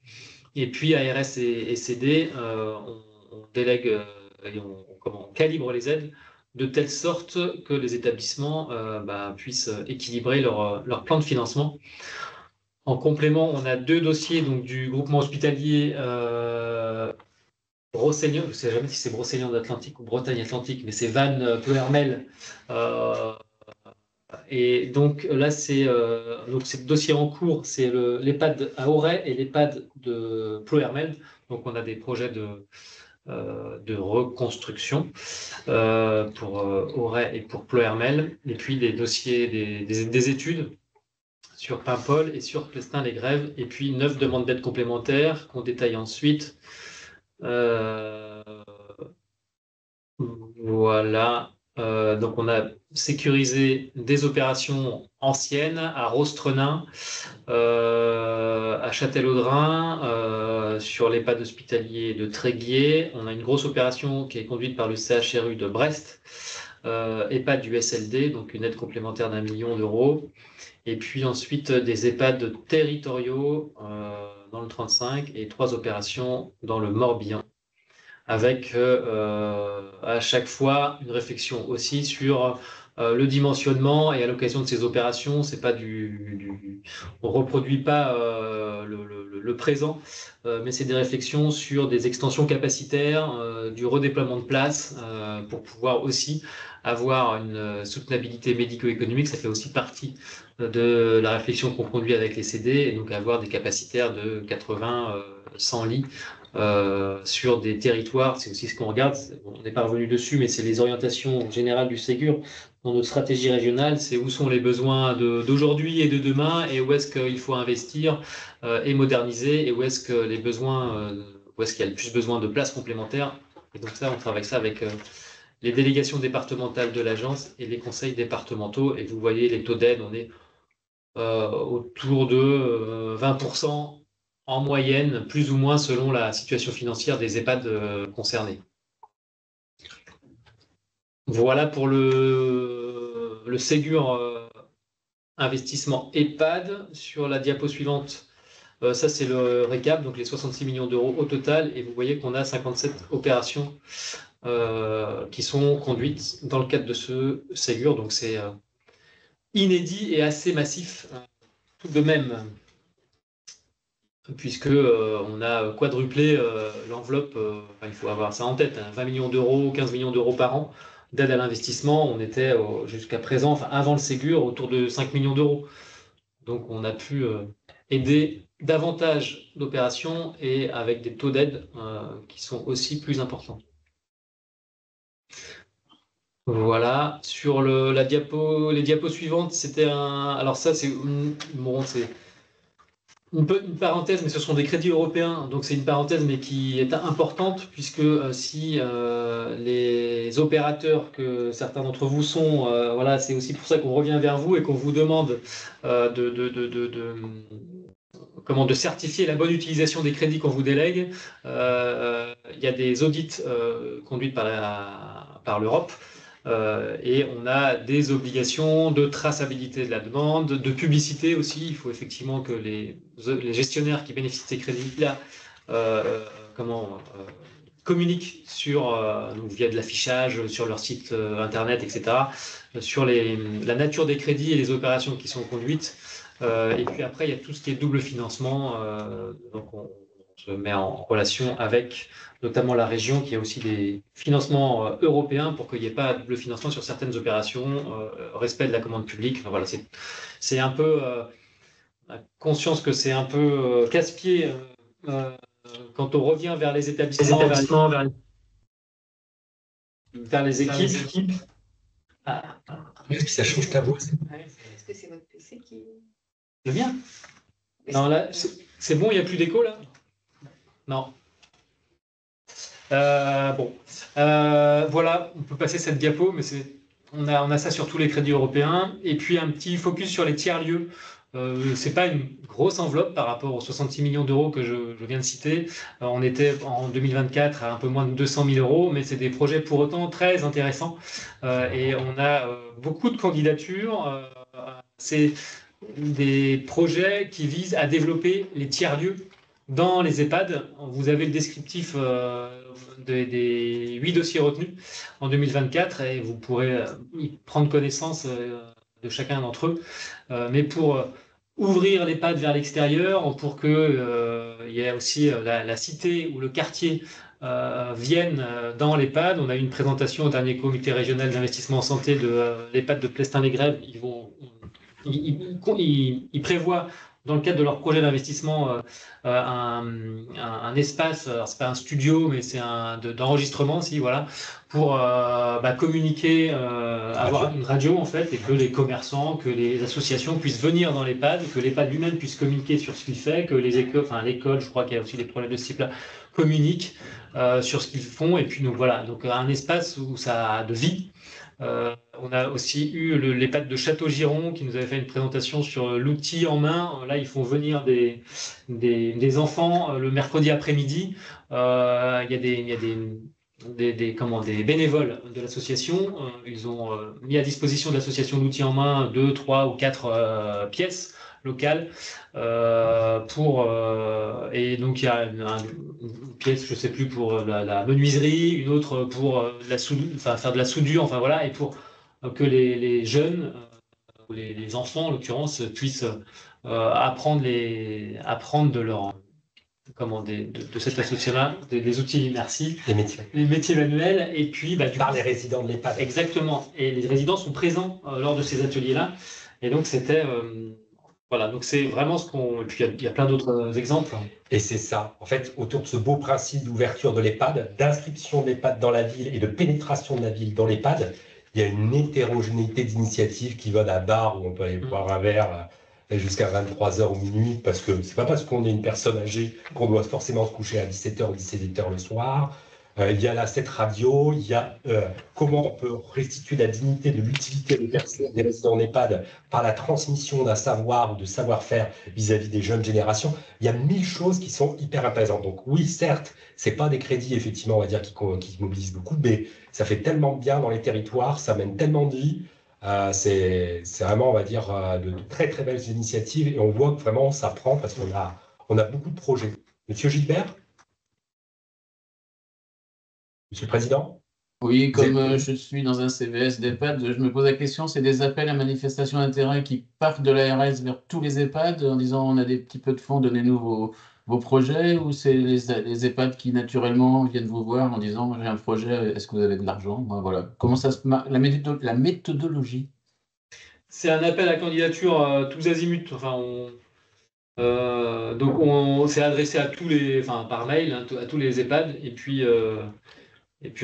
Et puis ARS et CD, on délègue et on calibre les aides de telle sorte que les établissements puissent équilibrer leur plan de financement. En complément, on a 2 dossiers donc, du groupement hospitalier Brocéliande, je ne sais jamais si c'est Brocéliande Atlantique ou Bretagne Atlantique, mais c'est Vannes Ploërmel. Et donc là, c'est le dossier en cours, c'est l'EHPAD à Auray et l'EHPAD de Ploërmel. Donc on a des projets de reconstruction pour Auray et pour Ploërmel, et puis des dossiers, des études sur Paimpol et sur Plestin-les-Grèves, et puis 9 demandes d'aide complémentaires qu'on détaille ensuite. Voilà. Donc on a sécurisé des opérations anciennes à Rostrenin, à Châtel-Audrin, sur l'EHPAD hospitalier de Tréguier. On a une grosse opération qui est conduite par le CHRU de Brest, EHPAD du SLD, donc une aide complémentaire d'1 million d'euros. Et puis ensuite des EHPAD territoriaux dans le 35 et 3 opérations dans le Morbihan, avec à chaque fois une réflexion aussi sur le dimensionnement, et à l'occasion de ces opérations, c'est pas on reproduit pas le présent, mais c'est des réflexions sur des extensions capacitaires, du redéploiement de places, pour pouvoir aussi avoir une soutenabilité médico-économique. Ça fait aussi partie de la réflexion qu'on conduit avec les CD, et donc avoir des capacitaires de 80, 100 lits sur des territoires. C'est aussi ce qu'on regarde. On n'est pas revenu dessus, mais c'est les orientations générales du Ségur dans notre stratégie régionale. C'est où sont les besoins d'aujourd'hui et de demain, et où est-ce qu'il faut investir et moderniser, et où est-ce que les besoins, où est-ce qu'il y a le plus besoin de places complémentaires. Et donc ça, on travaille ça avec les délégations départementales de l'agence et les conseils départementaux. Et vous voyez les taux d'aide, on est autour de 20% en moyenne, plus ou moins selon la situation financière des EHPAD concernés. Voilà pour le Ségur investissement EHPAD. Sur la diapo suivante, ça c'est le récap, donc les 66 millions d'euros au total, et vous voyez qu'on a 57 opérations qui sont conduites dans le cadre de ce Ségur, donc c'est inédit et assez massif tout de même, puisque on a quadruplé l'enveloppe. Il faut avoir ça en tête, 20 millions d'euros, 15 millions d'euros par an d'aide à l'investissement. On était jusqu'à présent, avant le Ségur, autour de 5 millions d'euros. Donc on a pu aider davantage d'opérations, et avec des taux d'aide qui sont aussi plus importants. Voilà, sur les diapos suivantes, c'était alors ça c'est une parenthèse, mais ce sont des crédits européens, donc c'est une parenthèse mais qui est importante, puisque si les opérateurs que certains d'entre vous sont, voilà, c'est aussi pour ça qu'on revient vers vous et qu'on vous demande de certifier la bonne utilisation des crédits qu'on vous délègue. Il y a des audits conduits par l'Europe. Et on a des obligations de traçabilité de la demande, de publicité aussi. Il faut effectivement que les gestionnaires qui bénéficient de ces crédits-là communiquent donc via de l'affichage sur leur site internet, etc., sur la nature des crédits et les opérations qui sont conduites. Et puis après, il y a tout ce qui est double financement. Donc on se met en relation avec notamment la région, qui a aussi des financements européens pour qu'il n'y ait pas de double financement sur certaines opérations, respect de la commande publique. Enfin, voilà, c'est un peu conscience que c'est un peu casse-pied quand on revient vers les établissements, vers les équipes. Est-ce que ça change ta voix? Est-ce que c'est votre PC qui... C'est bien. Non, là, c'est bon, il n'y a plus d'écho, là? Non. Voilà, on peut passer cette diapo, mais on a ça sur tous les crédits européens. Et puis un petit focus sur les tiers-lieux. C'est pas une grosse enveloppe par rapport aux 66 millions d'euros que je viens de citer. On était en 2024 à un peu moins de 200 000 euros, mais c'est des projets pour autant très intéressants. Et on a beaucoup de candidatures. C'est des projets qui visent à développer les tiers-lieux dans les EHPAD. Vous avez le descriptif des 8 dossiers retenus en 2024, et vous pourrez y prendre connaissance de chacun d'entre eux. Mais pour ouvrir l'EHPAD vers l'extérieur, pour qu'il y ait aussi la cité ou le quartier viennent dans l'EHPAD. On a eu une présentation au dernier comité régional d'investissement en santé de l'EHPAD de Plestin-les-Grèves. Ils prévoient, dans le cadre de leur projet d'investissement, un un espace, alors c'est pas un studio, mais c'est d'enregistrement, si, voilà, pour communiquer, avoir une radio en fait, et que les commerçants, que les associations puissent venir dans l'EHPAD, que l'EHPAD lui-même puisse communiquer sur ce qu'il fait, que les écoles, enfin l'école, je crois qu'il y a aussi des problèmes de ce type-là, communiquent sur ce qu'ils font, et puis donc voilà, donc un espace où ça a de vie. On a aussi eu l'EHPAD de Château-Giron qui nous avait fait une présentation sur l'outil en main. Là, ils font venir des enfants le mercredi après-midi. Il y a des bénévoles de l'association. Ils ont mis à disposition de l'association l'outil en main 2, 3 ou 4 pièces locales et donc il y a une pièce, je sais plus, pour la menuiserie, une autre pour faire de la soudure, enfin voilà, et pour que les jeunes ou les enfants en l'occurrence puissent apprendre de leur de cette association-là, des outils immersifs, les métiers manuels, et puis par les résidents de l'EHPAD. Exactement, et les résidents sont présents lors de ces ateliers-là, et donc c'était voilà, donc c'est vraiment ce qu'on... Et puis il y a plein d'autres exemples. Et c'est ça, en fait, autour de ce beau principe d'ouverture de l'EHPAD, d'inscription de l'EHPAD dans la ville et de pénétration de la ville dans l'EHPAD, il y a une hétérogénéité d'initiatives qui va à bar où on peut aller boire un verre jusqu'à 23h ou minuit, parce que c'est pas parce qu'on est une personne âgée qu'on doit forcément se coucher à 17h ou 17h le soir. Il y a cette radio, il y a comment on peut restituer la dignité de l'utilité des résidents en EHPAD par la transmission d'un savoir ou de savoir-faire vis-à-vis des jeunes générations. Il y a 1000 choses qui sont hyper intéressantes. Donc oui, certes, c'est pas des crédits, effectivement, on va dire, qui mobilisent beaucoup, mais ça fait tellement de bien dans les territoires, ça mène tellement de vie. C'est vraiment, on va dire, de très très belles initiatives, et on voit que vraiment ça prend parce qu'on a beaucoup de projets. Monsieur Gilbert? Monsieur le Président? Oui, comme je suis dans un CVS d'EHPAD, je me pose la question, c'est des appels à manifestation d'intérêt qui partent de l'ARS vers tous les EHPAD en disant on a des petits peu de fonds, donnez-nous vos projets, ou c'est les EHPAD qui naturellement viennent vous voir en disant j'ai un projet, est-ce que vous avez de l'argent? Voilà. Comment ça se la méthodologie? C'est un appel à candidature tous azimuts. Enfin, donc on s'est adressé à par mail, hein, à tous les EHPAD, et puis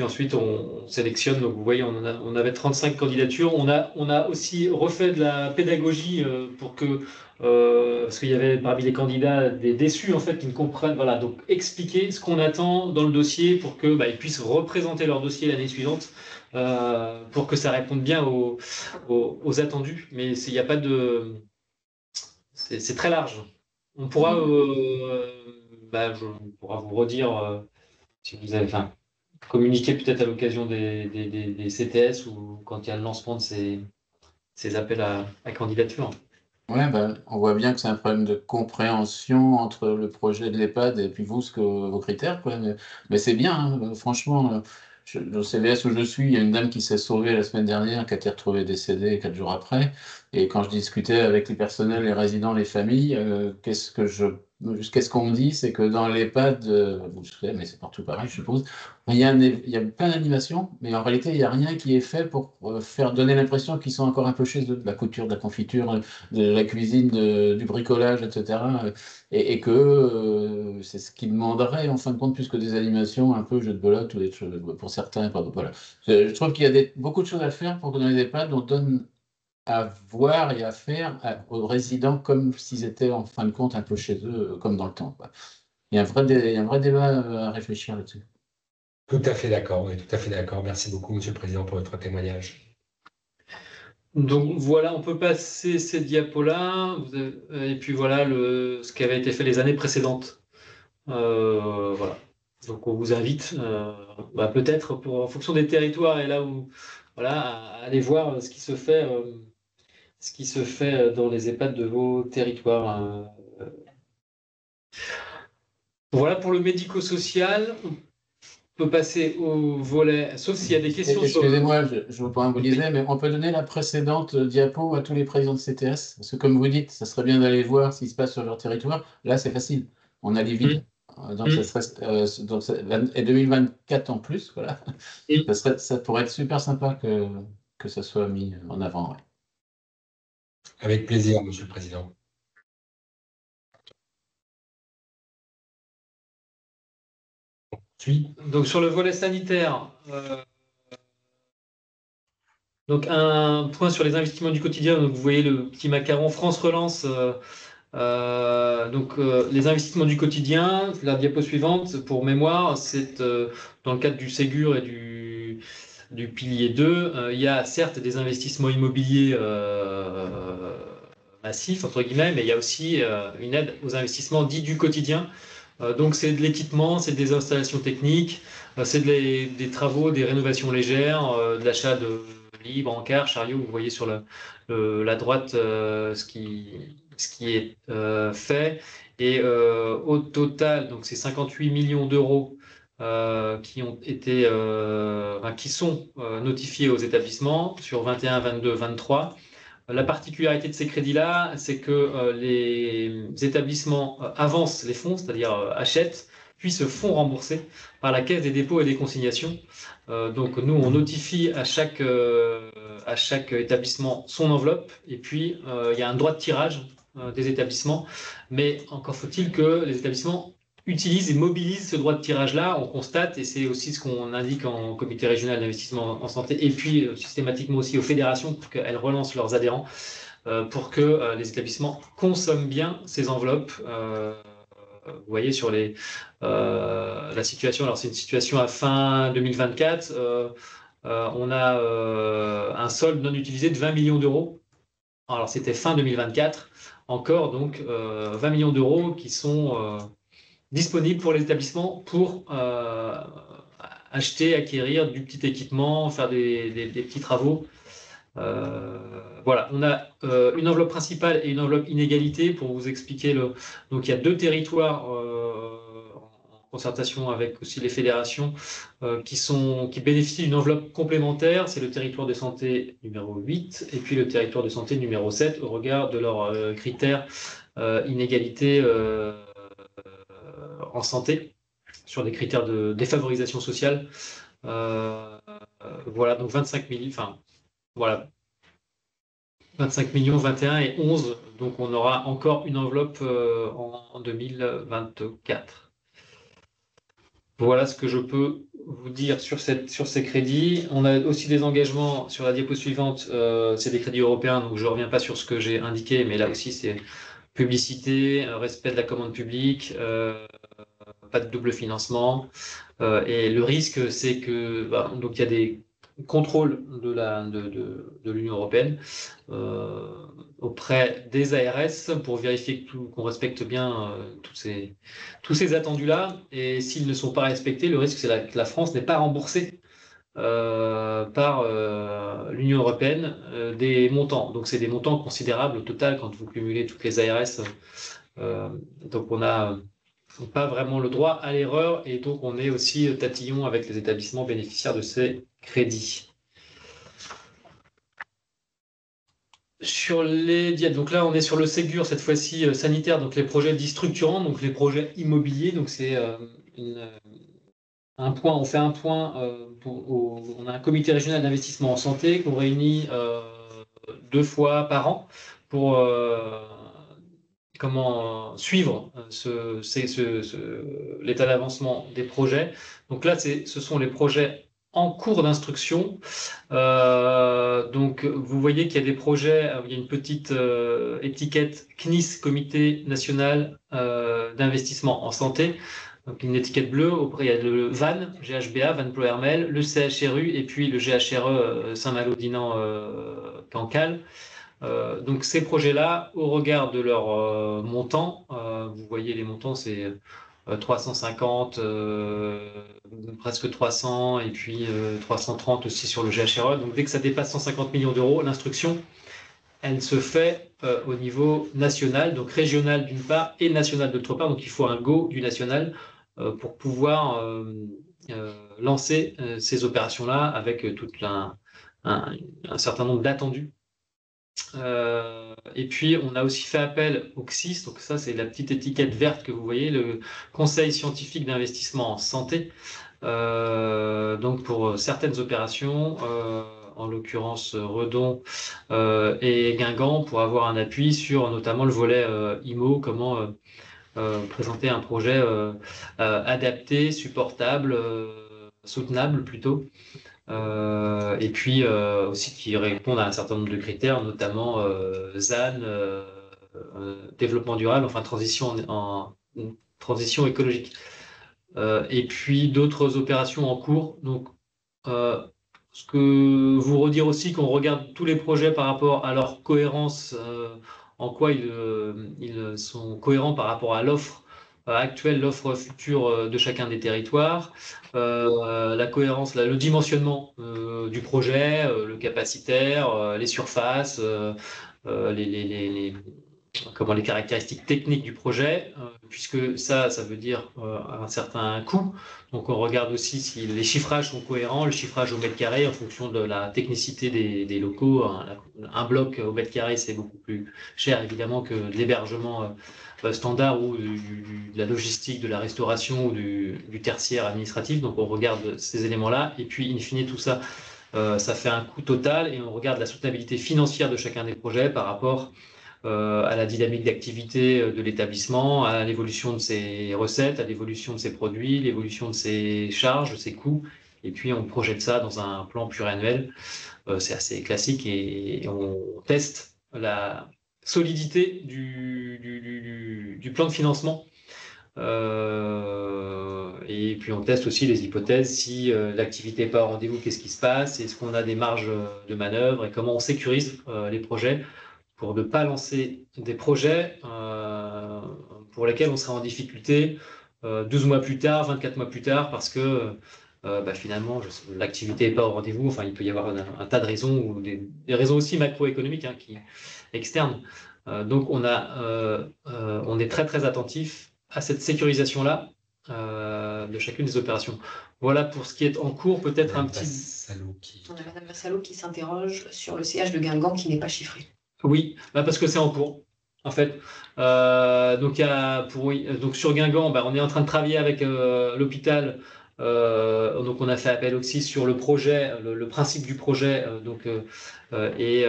ensuite on sélectionne. Donc vous voyez, on avait 35 candidatures. On a aussi refait de la pédagogie pour que parce qu'il y avait parmi les candidats des déçus en fait qui ne comprennent. Voilà, donc expliquer ce qu'on attend dans le dossier pour que ils puissent représenter leur dossier l'année suivante. Pour que ça réponde bien aux attendus. Mais il n'y a pas de... C'est très large. On pourra, on pourra vous redire si vous avez, communiquer peut-être à l'occasion des CTS ou quand il y a le lancement de ces appels à candidature. Ouais, on voit bien que c'est un problème de compréhension entre le projet de l'EHPAD et puis vous, vos critères, quoi. Mais c'est bien, hein, franchement. Au CVS où je suis, il y a une dame qui s'est sauvée la semaine dernière, qui a été retrouvée décédée 4 jours après. Et quand je discutais avec les personnels, les résidents, les familles, qu'est-ce qu'on me dit? C'est que dans l'EHPAD, vous le savez, mais c'est partout pareil, je suppose, il y a plein d'animations, mais en réalité, il n'y a rien qui est fait pour faire donner l'impression qu'ils sont encore un peu chez eux, de la couture, de la confiture, de la cuisine, du bricolage, etc. Et que c'est ce qu'ils demanderaient, en fin de compte, plus que des animations un peu jeux de belote ou des choses, pour certains. Voilà. Je trouve qu'il y a beaucoup de choses à faire pour que dans les EHPAD, on donne à voir et à faire aux résidents comme s'ils étaient, en fin de compte, un peu chez eux, comme dans le temps, quoi. Il y a un vrai débat à réfléchir là-dessus. Tout à fait d'accord, on est tout à fait d'accord. Merci beaucoup, Monsieur le Président, pour votre témoignage. Donc voilà, on peut passer ces diapos-là, et puis voilà ce qui avait été fait les années précédentes. Voilà. Donc on vous invite peut-être en fonction des territoires et là où voilà, à aller voir ce qui se fait dans les EHPAD de vos territoires. Voilà pour le médico-social. On peut passer au volet, sauf s'il y a des questions sur... Excusez-moi, je vous pourrais vous dire, mais on peut donner la précédente diapo à tous les présidents de CTS, parce que comme vous dites, ça serait bien d'aller voir ce qui se passe sur leur territoire. Là, c'est facile, on a les vides. Donc, ça serait, et 2024 en plus, voilà. Ça pourrait être super sympa que ça soit mis en avant. Ouais. Avec plaisir, Monsieur le Président. Donc sur le volet sanitaire, donc un point sur les investissements du quotidien. Donc vous voyez le petit macaron France Relance. Les investissements du quotidien, la diapo suivante, pour mémoire, c'est dans le cadre du Ségur et du pilier 2, il y a certes des investissements immobiliers massifs, entre guillemets, mais il y a aussi une aide aux investissements dits du quotidien. Donc c'est de l'équipement, c'est des installations techniques, c'est des travaux, des rénovations légères, de l'achat de lits, brancards, chariots. Vous voyez sur la droite ce qui est fait. Et au total, donc c'est 58 millions d'euros qui ont été, qui sont notifiés aux établissements sur 21, 22, 23. La particularité de ces crédits-là, c'est que les établissements avancent les fonds, c'est-à-dire achètent, puis se font rembourser par la Caisse des dépôts et des consignations. Donc nous, on notifie à chaque établissement son enveloppe, et puis il y a un droit de tirage des établissements, mais encore faut-il que les établissements utilisent et mobilisent ce droit de tirage-là. On constate, et c'est aussi ce qu'on indique en comité régional d'investissement en santé, et puis systématiquement aussi aux fédérations pour qu'elles relancent leurs adhérents, pour que les établissements consomment bien ces enveloppes. Vous voyez sur la situation, alors c'est une situation à fin 2024, on a un solde non utilisé de 20 millions d'euros. Alors c'était fin 2024, encore donc 20 millions d'euros qui sont disponibles pour les établissements pour acheter, acquérir du petit équipement, faire des petits travaux. Voilà, on a une enveloppe principale et une enveloppe inégalité pour vous expliquer. Donc il y a 2 territoires en concertation avec aussi les fédérations qui bénéficient d'une enveloppe complémentaire. C'est le territoire de santé numéro 8 et puis le territoire de santé numéro 7 au regard de leurs critères inégalité en santé sur des critères de défavorisation sociale. Voilà, donc 25 millions, enfin, voilà, 25 millions, 21 et 11, donc on aura encore une enveloppe en 2024. Voilà ce que je peux vous dire sur ces crédits. On a aussi des engagements sur la diapo suivante, c'est des crédits européens, donc je ne reviens pas sur ce que j'ai indiqué, mais là aussi c'est publicité, respect de la commande publique, pas de double financement. Et le risque, c'est que donc il y a des contrôles de l'Union européenne auprès des ARS pour vérifier qu'on respecte bien tous ces attendus-là. Et s'ils ne sont pas respectés, le risque, c'est que la France n'est pas remboursée par l'Union européenne des montants. Donc c'est des montants considérables au total quand vous cumulez toutes les ARS. Donc on n'a pas vraiment le droit à l'erreur et donc on est aussi tatillon avec les établissements bénéficiaires de ces crédits. Sur les diètes, donc là on est sur le Ségur cette fois-ci sanitaire, donc les projets dits structurants, donc les projets immobiliers, donc c'est un point, on fait un point, on a un comité régional d'investissement en santé qu'on réunit 2 fois par an pour suivre l'état d'avancement des projets. Donc là, ce sont les projets en cours d'instruction. Donc vous voyez qu'il y a des projets, il y a une petite étiquette CNIS, Comité national d'investissement en santé. Donc une étiquette bleue, auprès il y a le VAN, GHBA, Van Ploermel, le CHRU et puis le GHRE Saint-Malo-Dinan-Cancale. Donc ces projets-là, au regard de leur montant, vous voyez les montants, c'est 350, presque 300 et puis 330 aussi sur le GHRE. Donc dès que ça dépasse 150 millions d'euros, l'instruction, elle se fait au niveau national, donc régional d'une part et national d'autre part. Donc il faut un go du national pour pouvoir lancer ces opérations-là avec tout un certain nombre d'attendus. Et puis on a aussi fait appel au CSIS, donc ça c'est la petite étiquette verte que vous voyez, le Conseil scientifique d'investissement en santé, donc pour certaines opérations, en l'occurrence Redon et Guingamp, pour avoir un appui sur notamment le volet IMO, comment présenter un projet adapté, supportable, soutenable plutôt, et puis aussi qui réponde à un certain nombre de critères, notamment ZAN, développement durable, enfin transition écologique. Et puis d'autres opérations en cours. Donc, ce que vous redire aussi qu'on regarde tous les projets par rapport à leur cohérence, en quoi ils sont cohérents par rapport à l'offre actuelle, l'offre future de chacun des territoires, la cohérence, le dimensionnement du projet, le capacitaire, les surfaces, les caractéristiques techniques du projet, puisque ça veut dire un certain coût. Donc on regarde aussi si les chiffrages sont cohérents, le chiffrage au mètre carré en fonction de la technicité des locaux. Un bloc au mètre carré, c'est beaucoup plus cher évidemment que l'hébergement standard ou de la logistique, de la restauration ou du tertiaire administratif. Donc on regarde ces éléments-là et puis in fine tout ça, ça fait un coût total et on regarde la soutenabilité financière de chacun des projets par rapport à la dynamique d'activité de l'établissement, à l'évolution de ses recettes, à l'évolution de ses produits, l'évolution de ses charges, de ses coûts. Et puis, on projette ça dans un plan pluriannuel. C'est assez classique et on teste la solidité du plan de financement. Et puis, on teste aussi les hypothèses. Si l'activité n'est pas au rendez-vous, qu'est-ce qui se passe? Est-ce qu'on a des marges de manœuvre? Et comment on sécurise les projets pour ne pas lancer des projets pour lesquels on sera en difficulté 12 mois plus tard, 24 mois plus tard, parce que finalement, l'activité n'est pas au rendez-vous. Enfin, il peut y avoir un tas de raisons, ou des raisons aussi macroéconomiques externes. Donc, on est très, très attentif à cette sécurisation-là de chacune des opérations. Voilà pour ce qui est en cours, peut-être un petit... On a Madame Vassalo qui s'interroge sur le CH de Guingamp qui n'est pas chiffré. Oui, parce que c'est en cours, en fait. Donc sur Guingamp, on est en train de travailler avec l'hôpital. Donc on a fait appel aussi sur le projet, le principe du projet, et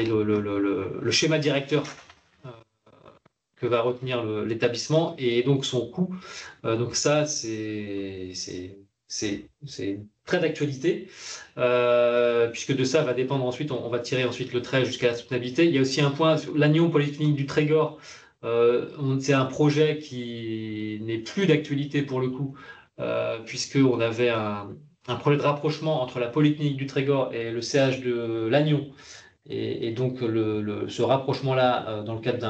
le schéma directeur que va retenir l'établissement et donc son coût. Donc ça, c'est très d'actualité, puisque de ça va dépendre ensuite, on va tirer ensuite le trait jusqu'à la soutenabilité. Il y a aussi un point sur l'Agnon Polyclinique du Trégor. C'est un projet qui n'est plus d'actualité pour le coup, puisqu'on avait un projet de rapprochement entre la Polyclinique du Trégor et le CH de l'Agnon. Et donc, ce rapprochement-là, dans le cadre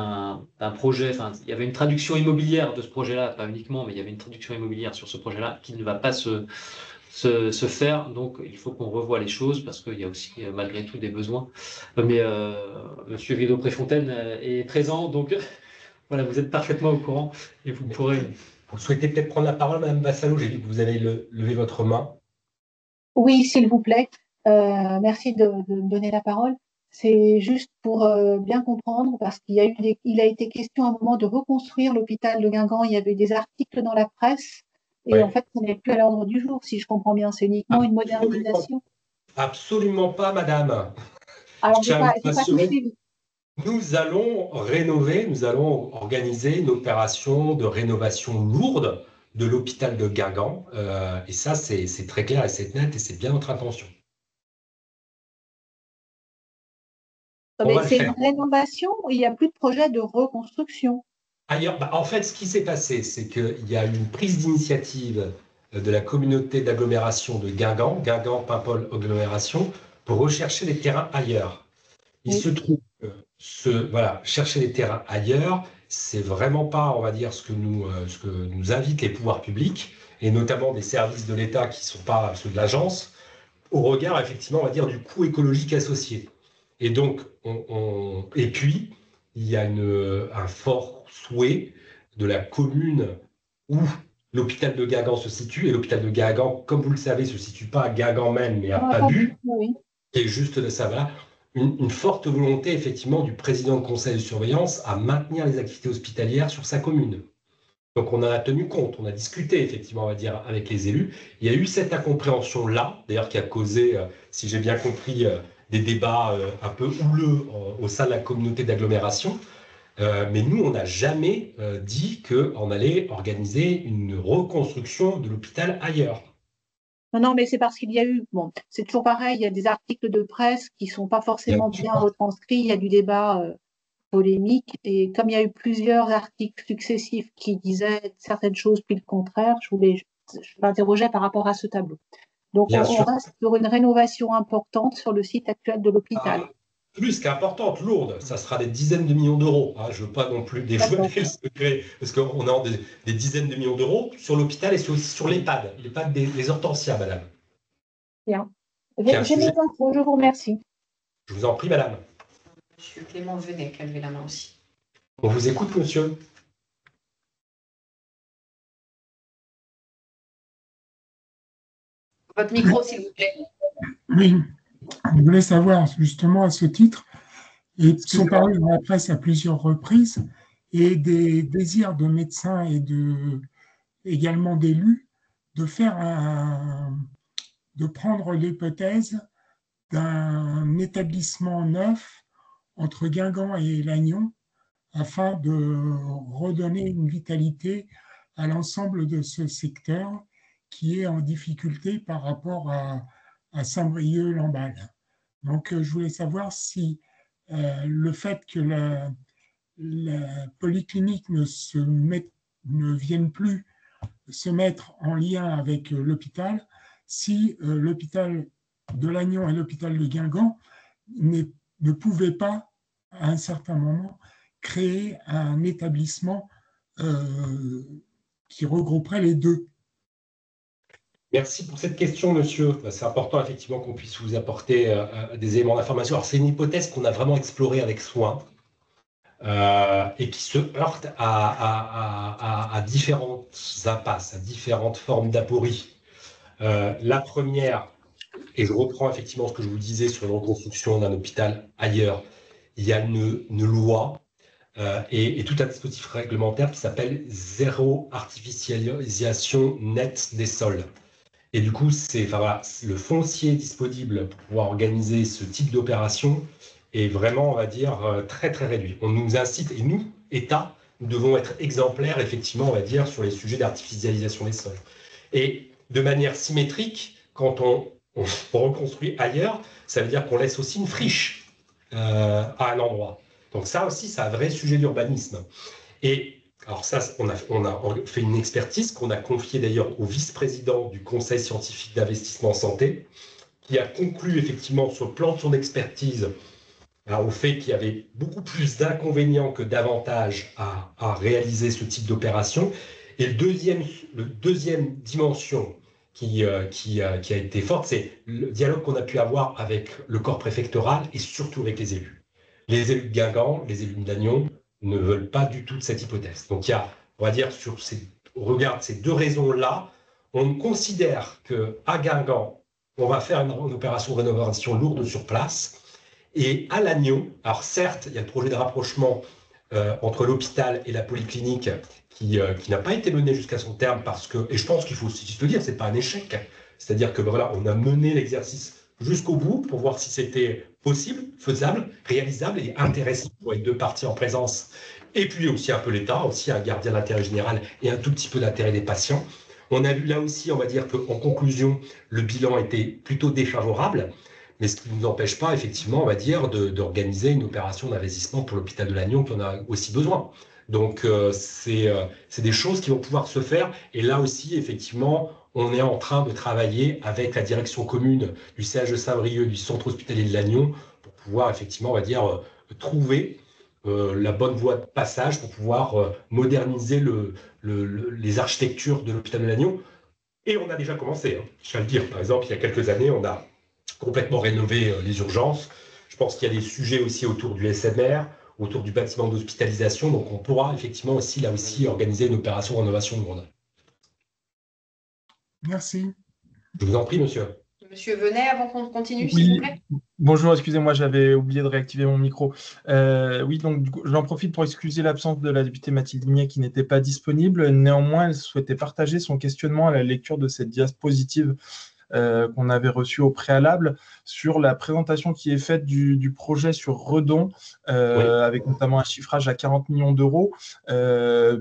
d'un projet, il y avait une traduction immobilière de ce projet-là, pas uniquement, mais il y avait une traduction immobilière sur ce projet-là qui ne va pas se faire. Donc, il faut qu'on revoie les choses parce qu'il y a aussi, malgré tout, des besoins. Mais Monsieur Guido-Préfontaine est présent, donc voilà, vous êtes parfaitement au courant et vous pourrez... Vous souhaitez peut-être prendre la parole, Madame Vassalo? J'ai vu que vous avez levé votre main. Oui, s'il vous plaît. Merci de me donner la parole. C'est juste pour bien comprendre, parce qu'il a été question à un moment de reconstruire l'hôpital de Guingamp. Il y avait des articles dans la presse, et en fait, ça n'est plus à l'ordre du jour, si je comprends bien. C'est uniquement une modernisation. Absolument pas, Madame. Alors, j'ai pas compris. Nous allons rénover, nous allons organiser une opération de rénovation lourde de l'hôpital de Guingamp. Et ça, c'est très clair et c'est net et c'est bien notre intention. C'est une rénovation ou il n'y a plus de projet de reconstruction? Ailleurs, en fait, ce qui s'est passé, c'est qu'il y a eu une prise d'initiative de la communauté d'agglomération de Guingamp, Guingamp-Paimpol agglomération, pour rechercher des terrains ailleurs. Il se trouve que chercher des terrains ailleurs, c'est vraiment pas, on va dire, ce que nous invitent les pouvoirs publics, et notamment des services de l'État qui ne sont pas ceux de l'agence, au regard, effectivement, on va dire, du coût écologique associé. Et donc, et puis, il y a un fort souhait de la commune où l'hôpital de Guingamp se situe. Et l'hôpital de Guingamp, comme vous le savez, ne se situe pas à Guingamp même, mais à Pabu. Et juste de ça, voilà, une forte volonté, effectivement, du président de conseil de surveillance à maintenir les activités hospitalières sur sa commune. Donc, on en a tenu compte, on a discuté, effectivement, on va dire, avec les élus. Il y a eu cette incompréhension-là, d'ailleurs, qui a causé, si j'ai bien compris, des débats un peu houleux au sein de la communauté d'agglomération. Mais nous, on n'a jamais dit qu'on allait organiser une reconstruction de l'hôpital ailleurs. Non, mais c'est parce qu'il y a eu, bon, c'est toujours pareil, il y a des articles de presse qui ne sont pas forcément bien retranscrits, il y a du débat polémique, et comme il y a eu plusieurs articles successifs qui disaient certaines choses puis le contraire, je m'interrogeais par rapport à ce tableau. Donc, on reste sur une rénovation importante sur le site actuel de l'hôpital. Plus qu'importante, lourde, ça sera des dizaines de millions d'euros. Hein. Je ne veux pas non plus déjouer le secret, parce qu'on a des dizaines de millions d'euros sur l'hôpital et aussi sur l'EHPAD des Hortensias, madame. Bien. J'ai mes infos, je vous remercie. Je vous en prie, madame. Monsieur Clément Venet, qui a levé la main aussi. On vous écoute, monsieur. Votre micro, s'il vous plaît. Oui, je voulais savoir justement à ce titre, ils sont parus dans la presse à plusieurs reprises, et des désirs de médecins et également d'élus de prendre l'hypothèse d'un établissement neuf entre Guingamp et Lannion afin de redonner une vitalité à l'ensemble de ce secteur qui est en difficulté par rapport à Saint-Brieuc-Lamballe. Donc, je voulais savoir si le fait que la polyclinique ne vienne plus se mettre en lien avec l'hôpital, si l'hôpital de Lannion et l'hôpital de Guingamp ne pouvaient pas, à un certain moment, créer un établissement qui regrouperait les deux. Merci pour cette question, monsieur. C'est important, effectivement, qu'on puisse vous apporter des éléments d'information. Alors, c'est une hypothèse qu'on a vraiment explorée avec soin et qui se heurte à différentes impasses, à différentes formes d'aporie. La première, et je reprends effectivement ce que je vous disais sur la reconstruction d'un hôpital ailleurs, il y a une loi et tout un dispositif réglementaire qui s'appelle zéro artificialisation nette des sols. Et du coup, le foncier disponible pour pouvoir organiser ce type d'opération est vraiment, on va dire, très, très réduit. On nous incite, et nous, État, nous devons être exemplaires, effectivement, on va dire, sur les sujets d'artificialisation des sols. Et de manière symétrique, quand on reconstruit ailleurs, ça veut dire qu'on laisse aussi une friche à un endroit. Donc ça aussi, c'est un vrai sujet d'urbanisme. Et alors ça, on a fait une expertise qu'on a confiée d'ailleurs au vice-président du Conseil scientifique d'investissement en santé, qui a conclu effectivement sur le plan de son expertise au fait qu'il y avait beaucoup plus d'inconvénients que d'avantages à réaliser ce type d'opération. Et le deuxième dimension qui a été forte, c'est le dialogue qu'on a pu avoir avec le corps préfectoral et surtout avec les élus. Les élus de Guingamp, les élus de Lannion ne veulent pas du tout de cette hypothèse. Donc il y a, on va dire, au regard de ces deux raisons-là, on considère qu'à Guingamp, on va faire une opération de rénovation lourde sur place. Et à Lannion, alors certes, il y a le projet de rapprochement entre l'hôpital et la polyclinique qui n'a pas été mené jusqu'à son terme parce que, et je pense qu'il faut aussi le dire, c'est pas un échec. C'est-à-dire que voilà, on a mené l'exercice jusqu'au bout pour voir si c'était possible, faisable, réalisable et intéressant pour les deux parties en présence. Et puis aussi un peu l'État, aussi un gardien d'intérêt général et un tout petit peu d'intérêt des patients. On a vu là aussi, on va dire qu'en conclusion, le bilan était plutôt défavorable, mais ce qui ne nous empêche pas, effectivement, on va dire, d'organiser une opération d'investissement pour l'hôpital de Lannion qui en a aussi besoin. Donc, c'est des choses qui vont pouvoir se faire. Et là aussi, effectivement, on est en train de travailler avec la direction commune du CH de Saint-Brieuc, du centre hospitalier de Lannion, pour pouvoir, effectivement, on va dire, trouver la bonne voie de passage pour pouvoir moderniser les architectures de l'hôpital de Lannion. Et on a déjà commencé, hein, je vais le dire. Par exemple, il y a quelques années, on a complètement rénover les urgences. Je pense qu'il y a des sujets aussi autour du SMR, autour du bâtiment d'hospitalisation. Donc, on pourra effectivement aussi, là aussi, organiser une opération de rénovation lourde. Merci. Je vous en prie, monsieur. Monsieur Venet, avant qu'on continue, s'il vous plaît. Bonjour, excusez-moi, j'avais oublié de réactiver mon micro. Oui, donc du coup, j'en profite pour excuser l'absence de la députée Mathilde Lignet qui n'était pas disponible. Néanmoins, elle souhaitait partager son questionnement à la lecture de cette diapositive qu'on avait reçu au préalable sur la présentation qui est faite du projet sur Redon, avec notamment un chiffrage à 40 millions d'euros,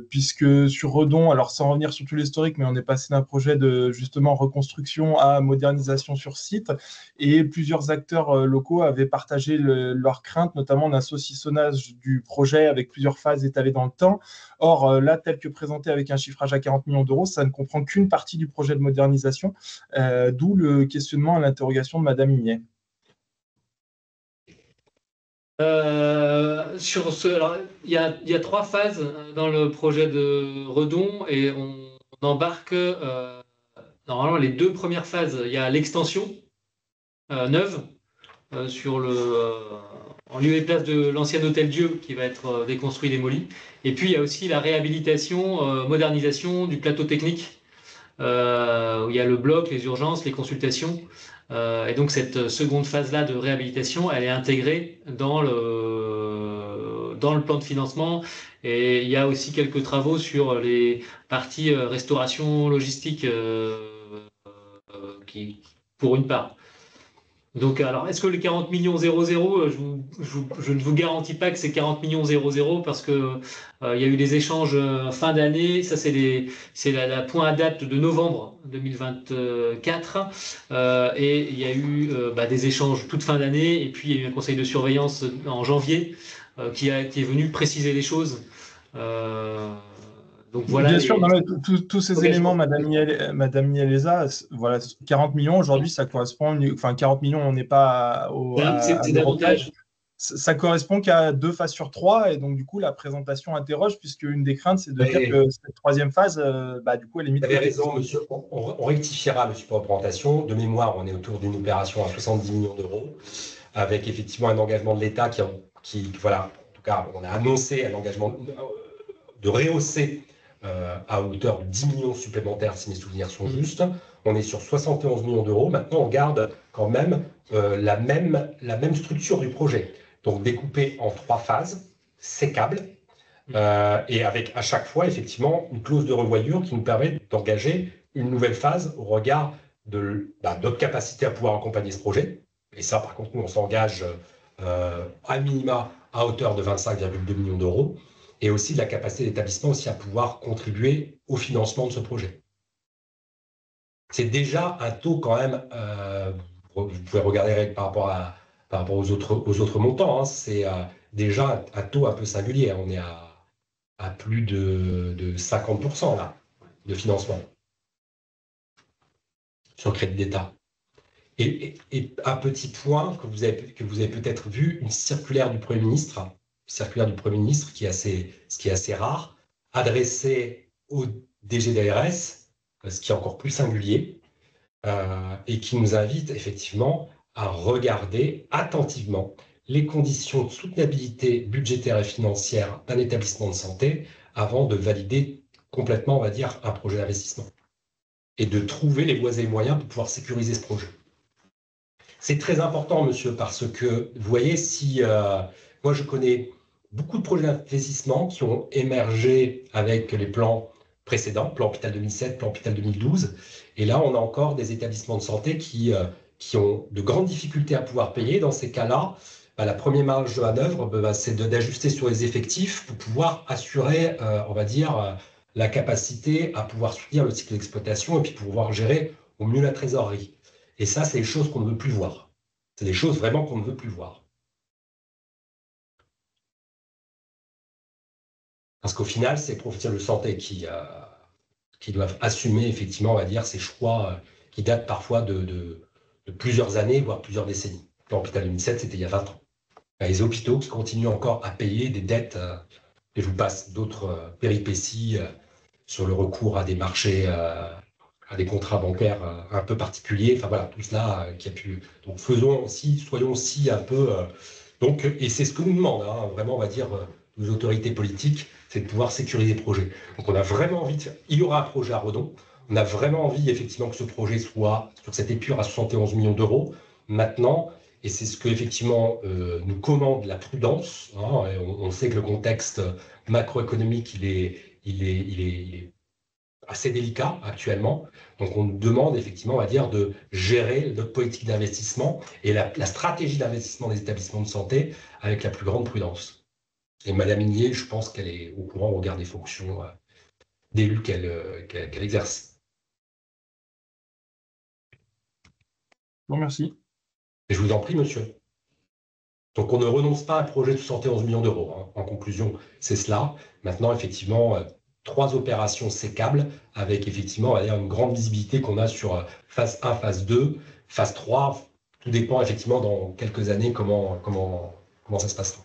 puisque sur Redon, alors sans revenir sur tout l'historique, mais on est passé d'un projet de justement reconstruction à modernisation sur site, et plusieurs acteurs locaux avaient partagé leurs craintes, notamment d'un saucissonnage du projet avec plusieurs phases étalées dans le temps. Or, là, tel que présenté avec un chiffrage à 40 millions d'euros, ça ne comprend qu'une partie du projet de modernisation, d'où le questionnement et l'interrogation de Madame Ignet. Alors, il y a 3 phases dans le projet de Redon et on embarque normalement les 2 premières phases. Il y a l'extension neuve en lieu et place de l'ancien hôtel Dieu qui va être déconstruit, démoli. Et puis il y a aussi la réhabilitation, modernisation du plateau technique où il y a le bloc, les urgences, les consultations. Et donc cette seconde phase-là de réhabilitation, elle est intégrée dans le plan de financement. Et il y a aussi quelques travaux sur les parties restauration logistique pour une part. Donc, alors, est-ce que les 40 millions 00, je ne vous garantis pas que c'est 40 millions 00 parce que il y a eu des échanges fin d'année. Ça, c'est la point à date de novembre 2024. Et il y a eu des échanges toute fin d'année. Et puis, il y a eu un conseil de surveillance en janvier qui est venu préciser les choses. Donc voilà. Bien sûr, tous ces éléments, Madame Nieleza, voilà, 40 millions aujourd'hui, ça correspond. Enfin, 40 millions, on n'est pas c'est davantage. Ça correspond qu'à 2 phases sur 3, et donc du coup, la présentation interroge, puisque une des craintes, c'est de dire que cette 3e phase, du coup, elle est mise. Vous avez raison, monsieur. On rectifiera le support de présentation. De mémoire, on est autour d'une opération à 70 millions d'euros, avec effectivement un engagement de l'État qui, voilà, en tout cas, on a annoncé un engagement de rehausser à hauteur de 10 millions supplémentaires, si mes souvenirs sont justes. On est sur 71 millions d'euros. Maintenant, on garde quand même la même structure du projet. Donc, découpé en 3 phases, sécables, et avec à chaque fois, effectivement, une clause de revoyure qui nous permet d'engager une nouvelle phase au regard de notre capacité à pouvoir accompagner ce projet. Et ça, par contre, nous, on s'engage à minima à hauteur de 25,2 millions d'euros. Et aussi de la capacité d'établissement aussi à pouvoir contribuer au financement de ce projet. C'est déjà un taux quand même, vous pouvez regarder par rapport aux autres montants, hein, c'est déjà un taux un peu singulier. On est à plus de 50% là, de financement sur le crédit d'État. Et un petit point que vous avez peut-être vu, une circulaire du Premier ministre, qui est assez rare, adressée au DG d'ARS, ce qui est encore plus singulier, et qui nous invite effectivement à regarder attentivement les conditions de soutenabilité budgétaire et financière d'un établissement de santé avant de valider complètement, on va dire, un projet d'investissement et de trouver les voies et moyens pour pouvoir sécuriser ce projet. C'est très important, monsieur, parce que, vous voyez, moi je connais beaucoup de projets d'investissement qui ont émergé avec les plans précédents, plan Hôpital 2007, plan Hôpital 2012. Et là, on a encore des établissements de santé qui ont de grandes difficultés à pouvoir payer. Dans ces cas-là, la première marge de manœuvre, c'est d'ajuster sur les effectifs pour pouvoir assurer, on va dire, la capacité à pouvoir soutenir le cycle d'exploitation et puis pouvoir gérer au mieux la trésorerie. Et ça, c'est des choses qu'on ne veut plus voir. C'est des choses vraiment qu'on ne veut plus voir. Parce qu'au final, c'est les professionnels de santé qui doivent assumer, effectivement, on va dire, ces choix qui datent parfois de plusieurs années, voire plusieurs décennies. L'hôpital 2007, c'était il y a 20 ans. Il y a les hôpitaux qui continuent encore à payer des dettes, et je vous passe d'autres péripéties sur le recours à des marchés, à des contrats bancaires un peu particuliers. Enfin voilà, tout cela qui a pu... Donc soyons aussi un peu... et c'est ce que nous demandent, hein, vraiment, on va dire, nos autorités politiques, c'est de pouvoir sécuriser les projets. Donc on a vraiment envie de faire... Il y aura un projet à Redon. On a vraiment envie, effectivement, que ce projet soit sur cette épure à 71 millions d'euros. Maintenant, et c'est ce que, effectivement, nous commande la prudence. Hein, et on sait que le contexte macroéconomique, il est assez délicat actuellement. Donc, on nous demande effectivement, on va dire, de gérer notre politique d'investissement et la stratégie d'investissement des établissements de santé avec la plus grande prudence. Et Madame Igné, je pense qu'elle est au courant au regard des fonctions d'élus qu'elle exerce. Bon, merci. Et je vous en prie, monsieur. Donc, on ne renonce pas à un projet de 71 millions d'euros. Hein. En conclusion, c'est cela. Maintenant, effectivement, 3 opérations sécables avec effectivement, on va dire, une grande visibilité qu'on a sur phase 1, phase 2, phase 3. Tout dépend effectivement dans quelques années comment ça se passera.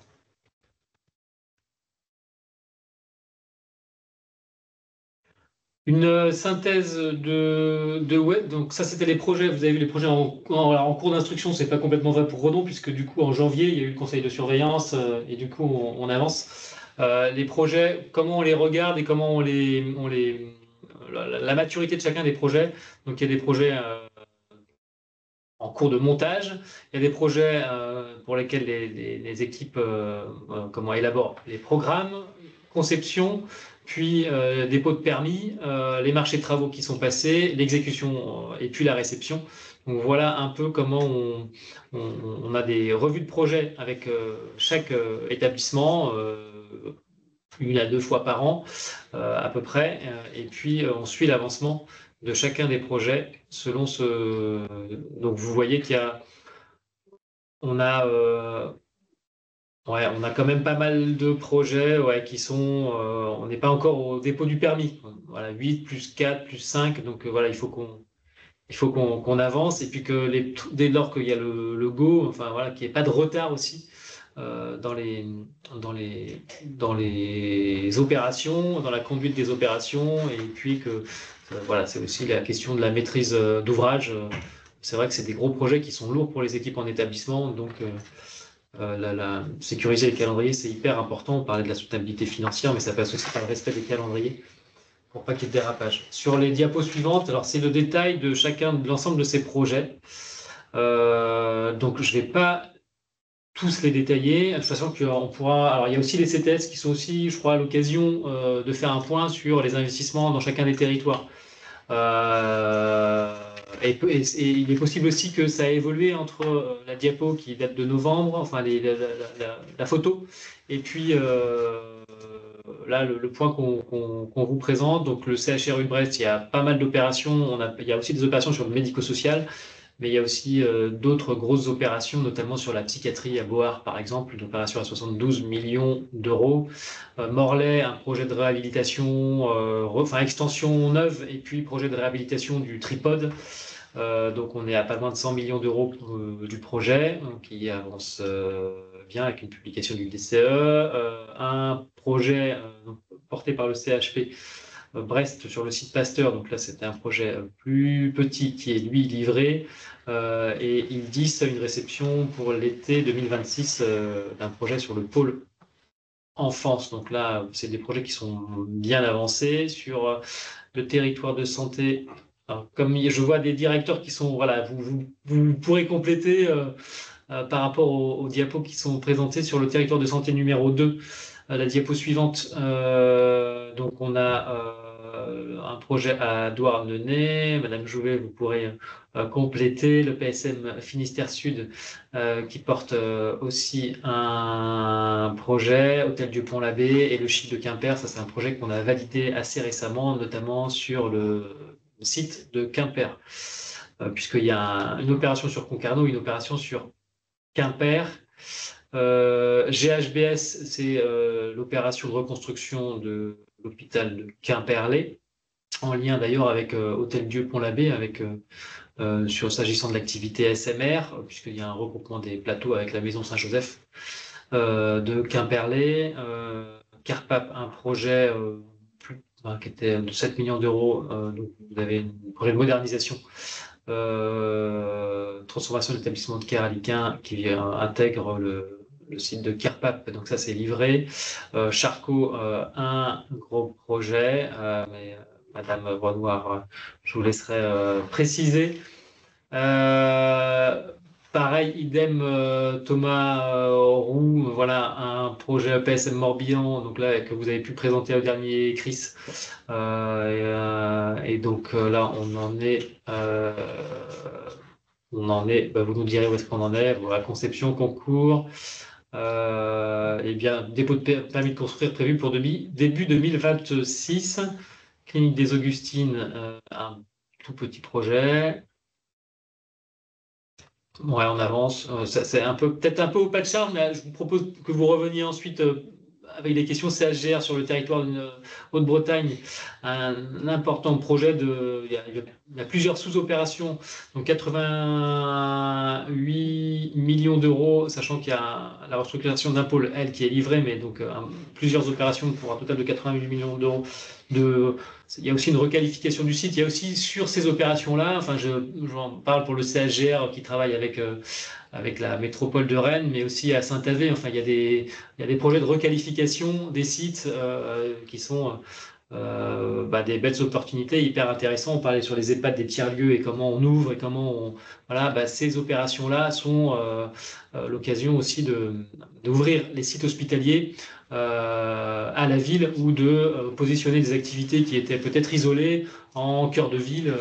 Une synthèse de web. Donc ça, c'était les projets. Vous avez vu les projets en cours d'instruction. C'est pas complètement vrai pour Redon, puisque du coup, en janvier, il y a eu le conseil de surveillance et du coup, on avance. Les projets, comment on les regarde et comment la maturité de chacun des projets. Donc il y a des projets en cours de montage. Il y a des projets pour lesquels les équipes comment élaborent les programmes, conception, puis dépôt de permis, les marchés de travaux qui sont passés, l'exécution et puis la réception. Donc voilà un peu comment on a des revues de projet avec chaque établissement, 1 à 2 fois par an à peu près, et puis on suit l'avancement de chacun des projets selon ce. Donc vous voyez on a quand même pas mal de projets qui sont. On n'est pas encore au dépôt du permis. Voilà, 8 plus 4 plus 5. Donc voilà, il faut qu'on avance et puis que dès lors qu'il y a le go, enfin voilà, qu'il n'y ait pas de retard aussi dans les opérations, dans la conduite des opérations, et puis que voilà, c'est aussi la question de la maîtrise d'ouvrage. C'est vrai que c'est des gros projets qui sont lourds pour les équipes en établissement, donc sécuriser les calendriers, c'est hyper important. On parlait de la soutenabilité financière, mais ça passe aussi par le respect des calendriers pour pas qu'il y ait de dérapage. Sur les diapos suivantes, alors c'est le détail de l'ensemble de ces projets. Donc je ne vais pas tous les détailler. De toute façon, on pourra. Alors il y a aussi les CTS qui sont aussi, je crois, à l'occasion de faire un point sur les investissements dans chacun des territoires. Et il est possible aussi que ça a évolué entre la diapo qui date de novembre, enfin la photo, et puis là le point qu'on vous présente. Donc le CHRU de Brest, il y a pas mal d'opérations. Il y a aussi des opérations sur le médico-social, mais il y a aussi d'autres grosses opérations, notamment sur la psychiatrie à Beauhard, par exemple, une opération à 72 millions d'euros. Morlaix, un projet de réhabilitation, extension neuve, et puis projet de réhabilitation du tripode. Donc on est à pas loin de 100 millions d'euros du projet, qui avance bien avec une publication du DCE. Un projet porté par le CHP Brest sur le site Pasteur, donc là c'était un projet plus petit qui est lui livré, et ils disent une réception pour l'été 2026 d'un projet sur le pôle enfance. Donc là c'est des projets qui sont bien avancés sur le territoire de santé. Alors, comme je vois des directeurs qui sont, voilà, vous pourrez compléter par rapport aux diapos qui sont présentés sur le territoire de santé numéro 2, la diapo suivante. Donc on a un projet à Douarnenez. Madame Jouvet, vous pourrez compléter le PSM Finistère Sud qui porte aussi un projet, Hôtel du Pont-l'Abbé, et le Chil de Quimper. Ça, c'est un projet qu'on a validé assez récemment, notamment sur le site de Quimper, puisqu'il y a une opération sur Concarneau, une opération sur Quimper. GHBS, c'est l'opération de reconstruction de l'hôpital de Quimperlé, en lien d'ailleurs avec Hôtel Dieu Pont-l'Abbé, s'agissant de l'activité SMR, puisqu'il y a un regroupement des plateaux avec la Maison Saint-Joseph de Quimperlé. Carpap, un projet qui était de 7 millions d'euros. Donc vous avez un projet de modernisation, transformation de l'établissement de Caire à Liquin qui intègre le site de Carpap. Donc ça, c'est livré. Charcot, un gros projet, mais Madame Renoir, je vous laisserai préciser. Pareil, idem, Thomas Roux, voilà, un projet EPSM Morbihan, donc là, que vous avez pu présenter au dernier CRIS. Et donc là, on en est, bah, vous nous direz où est-ce qu'on en est, voilà, conception, concours, et bien, dépôt de permis de construire prévu pour début 2026, Clinique des Augustines, un tout petit projet. Ouais, on avance. C'est peut-être un peu au pas de charge, mais je vous propose que vous reveniez ensuite avec les questions CHGR sur le territoire de Haute-Bretagne. Un important projet il y a plusieurs sous-opérations, donc 88 millions d'euros, sachant qu'il y a la restructuration d'un pôle, elle, qui est livrée, mais donc plusieurs opérations pour un total de 88 millions d'euros. Il y a aussi une requalification du site. Il y a aussi sur ces opérations-là, enfin, j'en parle pour le CHGR qui travaille avec la métropole de Rennes, mais aussi à Saint-Avé. Enfin, il y a des projets de requalification des sites qui sont des belles opportunités hyper intéressantes. On parlait sur les EHPAD des tiers-lieux et comment on ouvre et comment voilà, ces opérations-là sont l'occasion aussi d'ouvrir les sites hospitaliers à la ville ou de positionner des activités qui étaient peut-être isolées en cœur de ville.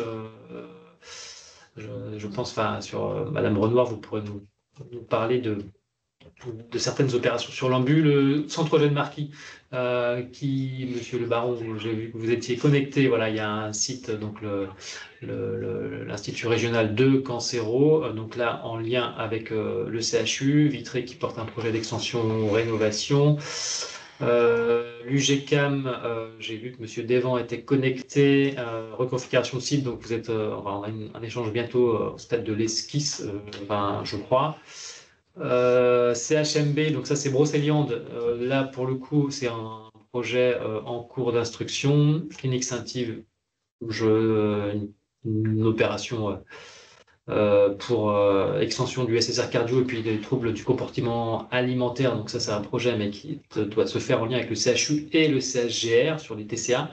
Je pense, sur Madame Renoir, vous pourrez nous parler de certaines opérations sur l'AMBU, le centre Eugène Marquis, Monsieur le Baron, j'ai vu que vous étiez connecté. Voilà, il y a un site, donc l'Institut régional de Cancéro, donc là en lien avec le CHU, Vitré qui porte un projet d'extension rénovation. L'UGCAM, j'ai vu que Monsieur Devan était connecté, reconfiguration de site, donc on a un échange bientôt au stade de l'esquisse, je crois. CHMB, donc ça c'est Brocéliande, là pour le coup c'est un projet en cours d'instruction. Clinique Saint-Yves, une opération pour extension du SSR cardio et puis des troubles du comportement alimentaire, donc ça c'est un projet mais qui doit se faire en lien avec le CHU et le CHGR sur les TCA.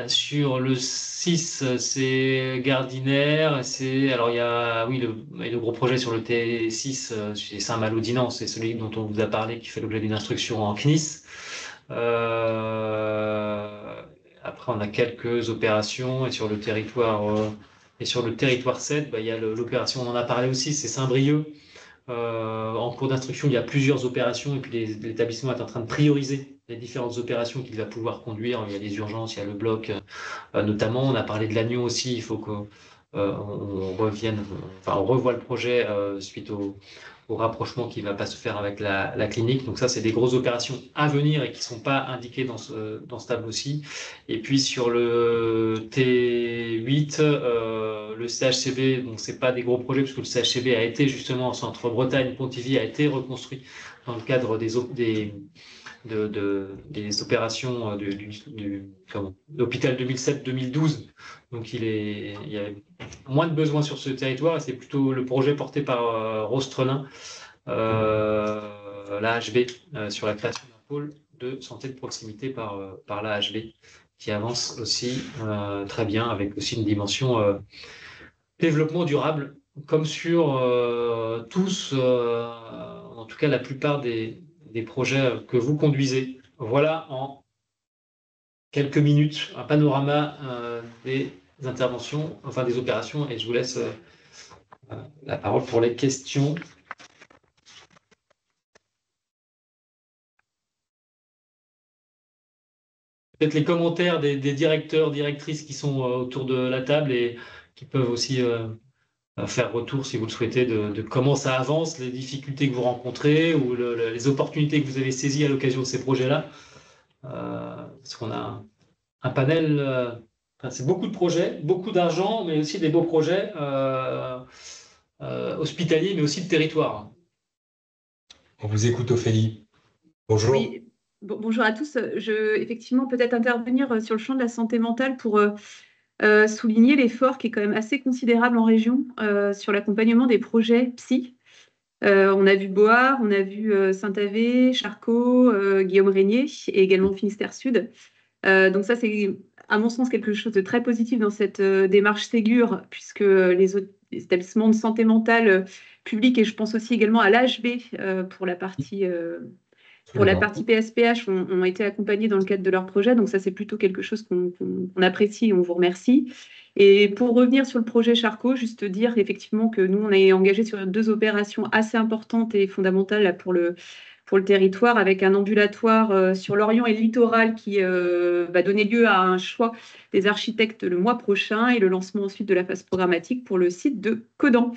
Sur le 6, c'est Gardinaire. Alors, il y a le gros projet sur le T6 chez Saint-Malo-Dinan, c'est celui dont on vous a parlé, qui fait l'objet d'une instruction en CNIS. Après, on a quelques opérations, et sur le territoire 7, il y a l'opération, on en a parlé aussi, c'est Saint-Brieuc. En cours d'instruction, il y a plusieurs opérations, et puis l'établissement est en train de prioriser les différentes opérations qu'il va pouvoir conduire. Il y a les urgences, il y a le bloc, notamment. On a parlé de Lannion aussi. Il faut qu'on on revoie le projet suite au rapprochement qui ne va pas se faire avec la clinique. Donc ça, c'est des grosses opérations à venir et qui ne sont pas indiquées dans ce tableau-ci. Et puis sur le T8, le CHCB, donc c'est pas des gros projets parce que le CHCB a été justement en centre Bretagne, Pontivy a été reconstruit dans le cadre des opérations de l'hôpital 2007-2012. Donc il y a moins de besoins sur ce territoire et c'est plutôt le projet porté par Rostrelin, l'AHV, sur la création d'un pôle de santé de proximité par l'AHV, qui avance aussi très bien, avec aussi une dimension développement durable, comme sur tous, en tout cas la plupart des projets que vous conduisez. Voilà en quelques minutes un panorama des interventions, enfin des opérations, et je vous laisse la parole pour les questions. Peut-être les commentaires des directeurs, directrices qui sont autour de la table et qui peuvent aussi faire retour, si vous le souhaitez, de comment ça avance, les difficultés que vous rencontrez ou les opportunités que vous avez saisies à l'occasion de ces projets-là. Parce qu'on a un panel, c'est beaucoup de projets, beaucoup d'argent, mais aussi des beaux projets hospitaliers, mais aussi de territoire. On vous écoute, Ophélie. Bonjour. Oui. Bonjour à tous. Effectivement, peut-être intervenir sur le champ de la santé mentale pour souligner l'effort qui est quand même assez considérable en région sur l'accompagnement des projets psy. On a vu Board, on a vu Saint-Avé, Charcot, Guillaume-Régnier et également Finistère Sud. Donc ça, c'est à mon sens quelque chose de très positif dans cette démarche Ségur, puisque établissements de santé mentale publics, et je pense aussi également à l'HB pour la partie PSPH, ont été accompagnés dans le cadre de leur projet. Donc ça, c'est plutôt quelque chose qu'on apprécie et on vous remercie. Et pour revenir sur le projet Charcot, juste dire effectivement que nous, on est engagé sur 2 opérations assez importantes et fondamentales là, pour le territoire, avec un ambulatoire sur l'Orient et le littoral qui va donner lieu à un choix des architectes le mois prochain, et le lancement ensuite de la phase programmatique pour le site de Codan,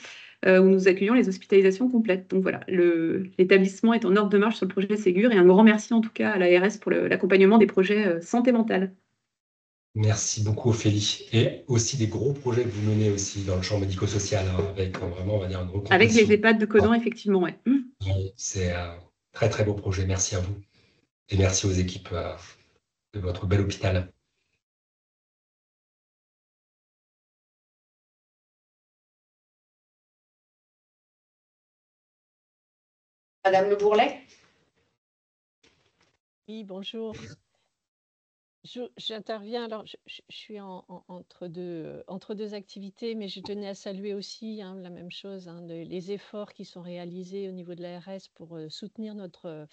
où nous accueillons les hospitalisations complètes. Donc voilà, l'établissement est en ordre de marche sur le projet Ségur, et un grand merci en tout cas à l'ARS pour l'accompagnement des projets santé mentale. Merci beaucoup, Ophélie. Et aussi des gros projets que vous menez aussi dans le champ médico-social, hein, avec vraiment, on va dire, une gros avec les EHPAD de Codan, effectivement, ouais. Oui, c'est un très, très beau projet. Merci à vous. Et merci aux équipes de votre bel hôpital. Madame Le Bourlet. Oui, bonjour. J'interviens, alors je suis entre deux activités, mais je tenais à saluer aussi la même chose, les efforts qui sont réalisés au niveau de l'ARS pour soutenir notre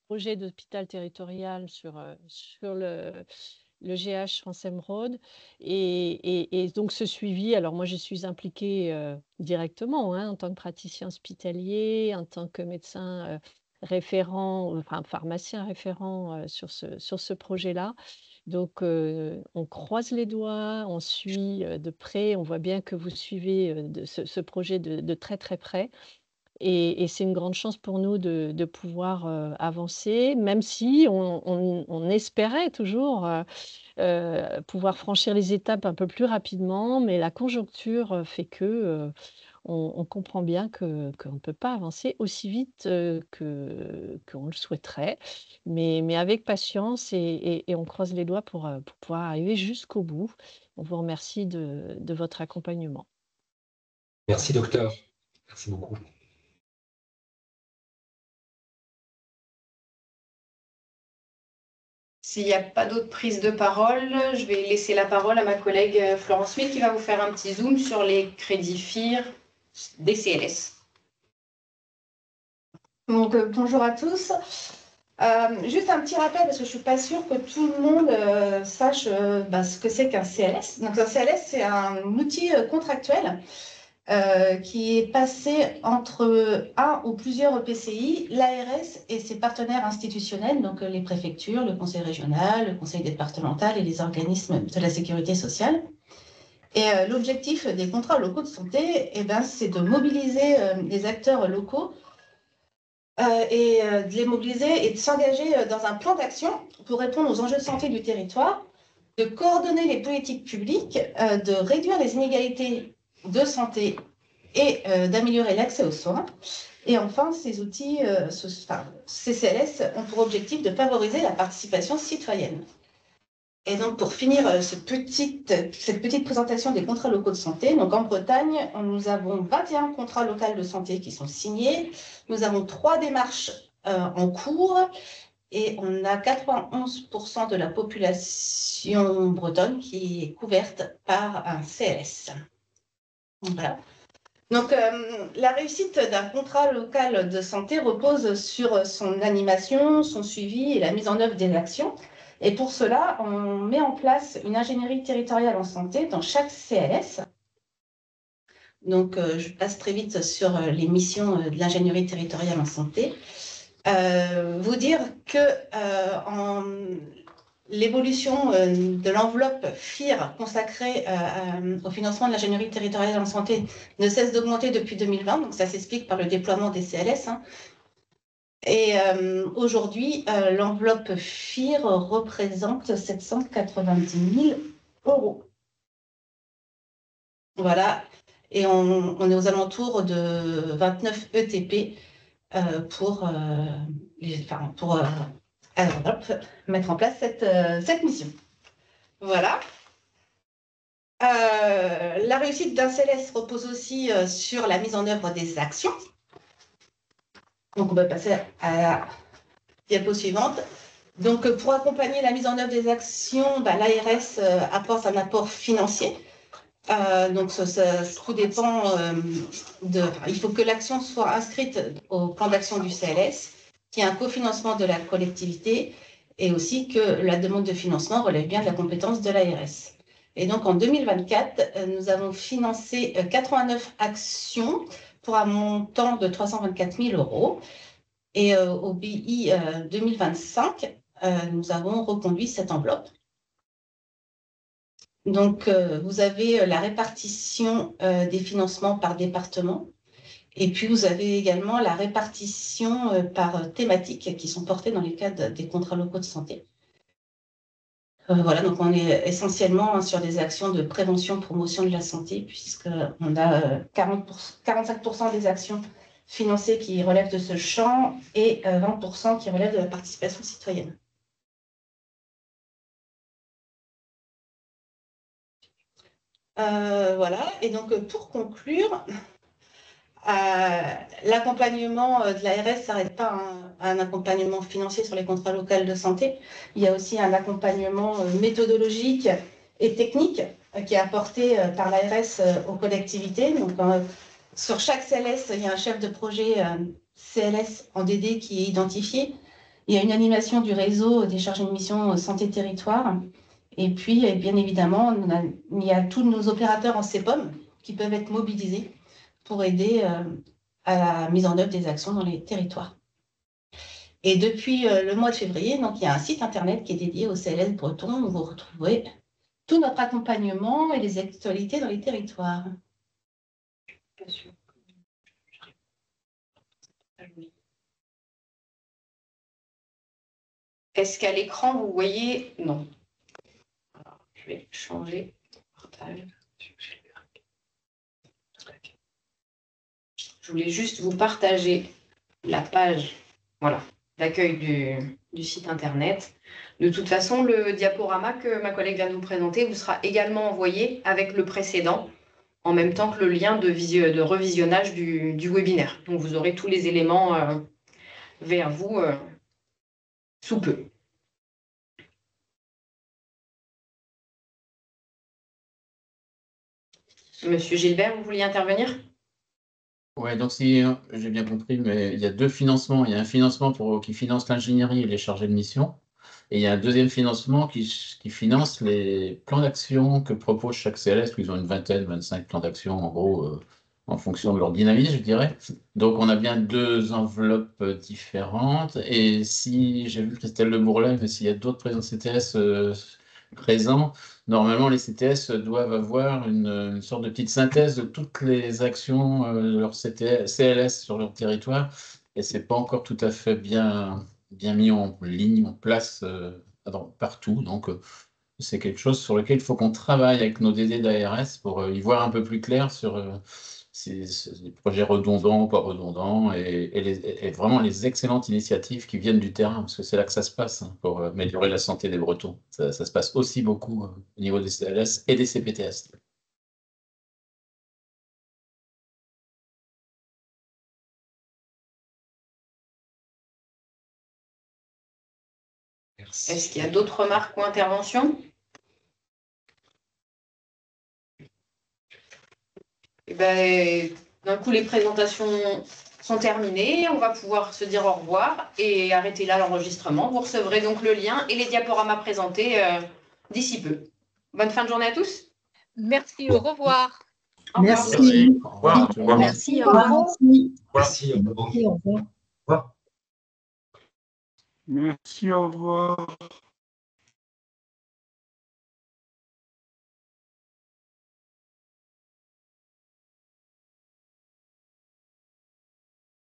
projet d'hôpital territorial sur le GH France Émeraude. Et donc ce suivi, alors moi je suis impliquée directement en tant que praticien hospitalier, en tant que médecin référent, enfin pharmacien référent sur ce projet-là. Donc, on croise les doigts, on suit de près, on voit bien que vous suivez ce projet de très, très près. Et c'est une grande chance pour nous de pouvoir avancer, même si on espérait toujours pouvoir franchir les étapes un peu plus rapidement, mais la conjoncture fait que on comprend bien qu'on ne peut pas avancer aussi vite qu'on le souhaiterait, mais avec patience, et on croise les doigts pour pouvoir arriver jusqu'au bout. On vous remercie de votre accompagnement. Merci, docteur. Merci beaucoup. S'il n'y a pas d'autres prises de parole, je vais laisser la parole à ma collègue Florence Smith qui va vous faire un petit zoom sur les crédits FIR des CLS. Donc, bonjour à tous. Juste un petit rappel, parce que je ne suis pas sûre que tout le monde sache ce que c'est qu'un CLS. Donc, un CLS, c'est un outil contractuel qui est passé entre un ou plusieurs EPCI, l'ARS et ses partenaires institutionnels, donc les préfectures, le conseil régional, le conseil départemental et les organismes de la sécurité sociale. Et l'objectif des contrats locaux de santé, c'est de mobiliser les acteurs locaux et de les mobiliser et de s'engager dans un plan d'action pour répondre aux enjeux de santé du territoire, de coordonner les politiques publiques, de réduire les inégalités de santé et d'améliorer l'accès aux soins. Et enfin, ces outils, ces CLS ont pour objectif de favoriser la participation citoyenne. Et donc, pour finir cette petite présentation des contrats locaux de santé, donc en Bretagne, nous avons 21 contrats locaux de santé qui sont signés. Nous avons 3 démarches en cours et on a 91% de la population bretonne qui est couverte par un CLS. Voilà. Donc, la réussite d'un contrat local de santé repose sur son animation, son suivi et la mise en œuvre des actions. Et pour cela, on met en place une ingénierie territoriale en santé dans chaque CLS. Donc, je passe très vite sur les missions de l'ingénierie territoriale en santé. Vous dire que l'évolution de l'enveloppe FIR consacrée au financement de l'ingénierie territoriale en santé ne cesse d'augmenter depuis 2020. Donc, ça s'explique par le déploiement des CLS. Et aujourd'hui, l'enveloppe FIR représente 790 000 €. Voilà. Et on est aux alentours de 29 ETP pour mettre en place cette mission. Voilà. La réussite d'un CLS repose aussi sur la mise en œuvre des actions. Donc, on va passer à la diapo suivante. Donc, pour accompagner la mise en œuvre des actions, l'ARS apporte un apport financier Donc, tout dépend il faut que l'action soit inscrite au plan d'action du CLS, qu'il y ait un cofinancement de la collectivité et aussi que la demande de financement relève bien de la compétence de l'ARS. Et donc, en 2024, nous avons financé 89 actions pour un montant de 324 000 €. Et au BI 2025, nous avons reconduit cette enveloppe. Donc, vous avez la répartition des financements par département. Et puis, vous avez également la répartition par thématique qui sont portées dans les cadres des contrats locaux de santé. Voilà, donc on est essentiellement sur des actions de prévention, promotion de la santé, puisqu'on a 45% des actions financées qui relèvent de ce champ et 20% qui relèvent de la participation citoyenne. Voilà, et donc pour conclure, l'accompagnement de l'ARS ne s'arrête pas à un accompagnement financier sur les contrats locaux de santé. Il y a aussi un accompagnement méthodologique et technique qui est apporté par l'ARS aux collectivités. Donc, sur chaque CLS, il y a un chef de projet CLS en DD qui est identifié. Il y a une animation du réseau des chargés de mission santé territoire. Et puis, bien évidemment, il y a tous nos opérateurs en CEPOM qui peuvent être mobilisés pour aider à la mise en œuvre des actions dans les territoires. Et depuis le mois de février, donc, il y a un site internet qui est dédié au CLS breton où vous retrouvez tout notre accompagnement et les actualités dans les territoires. Est-ce qu'à l'écran, vous voyez? Non. Alors, je vais changer de portail. Je voulais juste vous partager la page d'accueil du site internet. De toute façon, le diaporama que ma collègue vient de vous présenter vous sera également envoyé avec le précédent, en même temps que le lien de revisionnage du webinaire. Donc, vous aurez tous les éléments vers vous sous peu. Monsieur Gilbert, vous vouliez intervenir? Oui, donc si j'ai bien compris, mais il y a deux financements. Il y a un financement qui finance l'ingénierie et les chargés de mission. Et il y a un deuxième financement qui finance les plans d'action que propose chaque CLS. Ils ont une 25 plans d'action, en gros, en fonction de leur dynamisme, je dirais. Donc, on a bien deux enveloppes différentes. Et si j'ai vu Christelle Le Bourlet, mais s'il y a d'autres présidents de CTS présents, normalement, les CTS doivent avoir une sorte de petite synthèse de toutes les actions de leur CLS sur leur territoire. Et ce n'est pas encore tout à fait bien mis en ligne, en place partout. Donc, c'est quelque chose sur lequel il faut qu'on travaille avec nos DD d'ARS pour y voir un peu plus clair sur les projets redondants ou pas redondants et vraiment les excellentes initiatives qui viennent du terrain, parce que c'est là que ça se passe pour améliorer la santé des Bretons. Ça se passe aussi beaucoup au niveau des CLS et des CPTS. Est-ce qu'il y a d'autres remarques ou interventions? D'un coup, les présentations sont terminées. On va pouvoir se dire au revoir et arrêter là l'enregistrement. Vous recevrez donc le lien et les diaporamas présentés d'ici peu. Bonne fin de journée à tous. Merci, au revoir. Merci. Au revoir. Merci, au revoir. Merci, au revoir. Merci, au revoir. Merci, au revoir.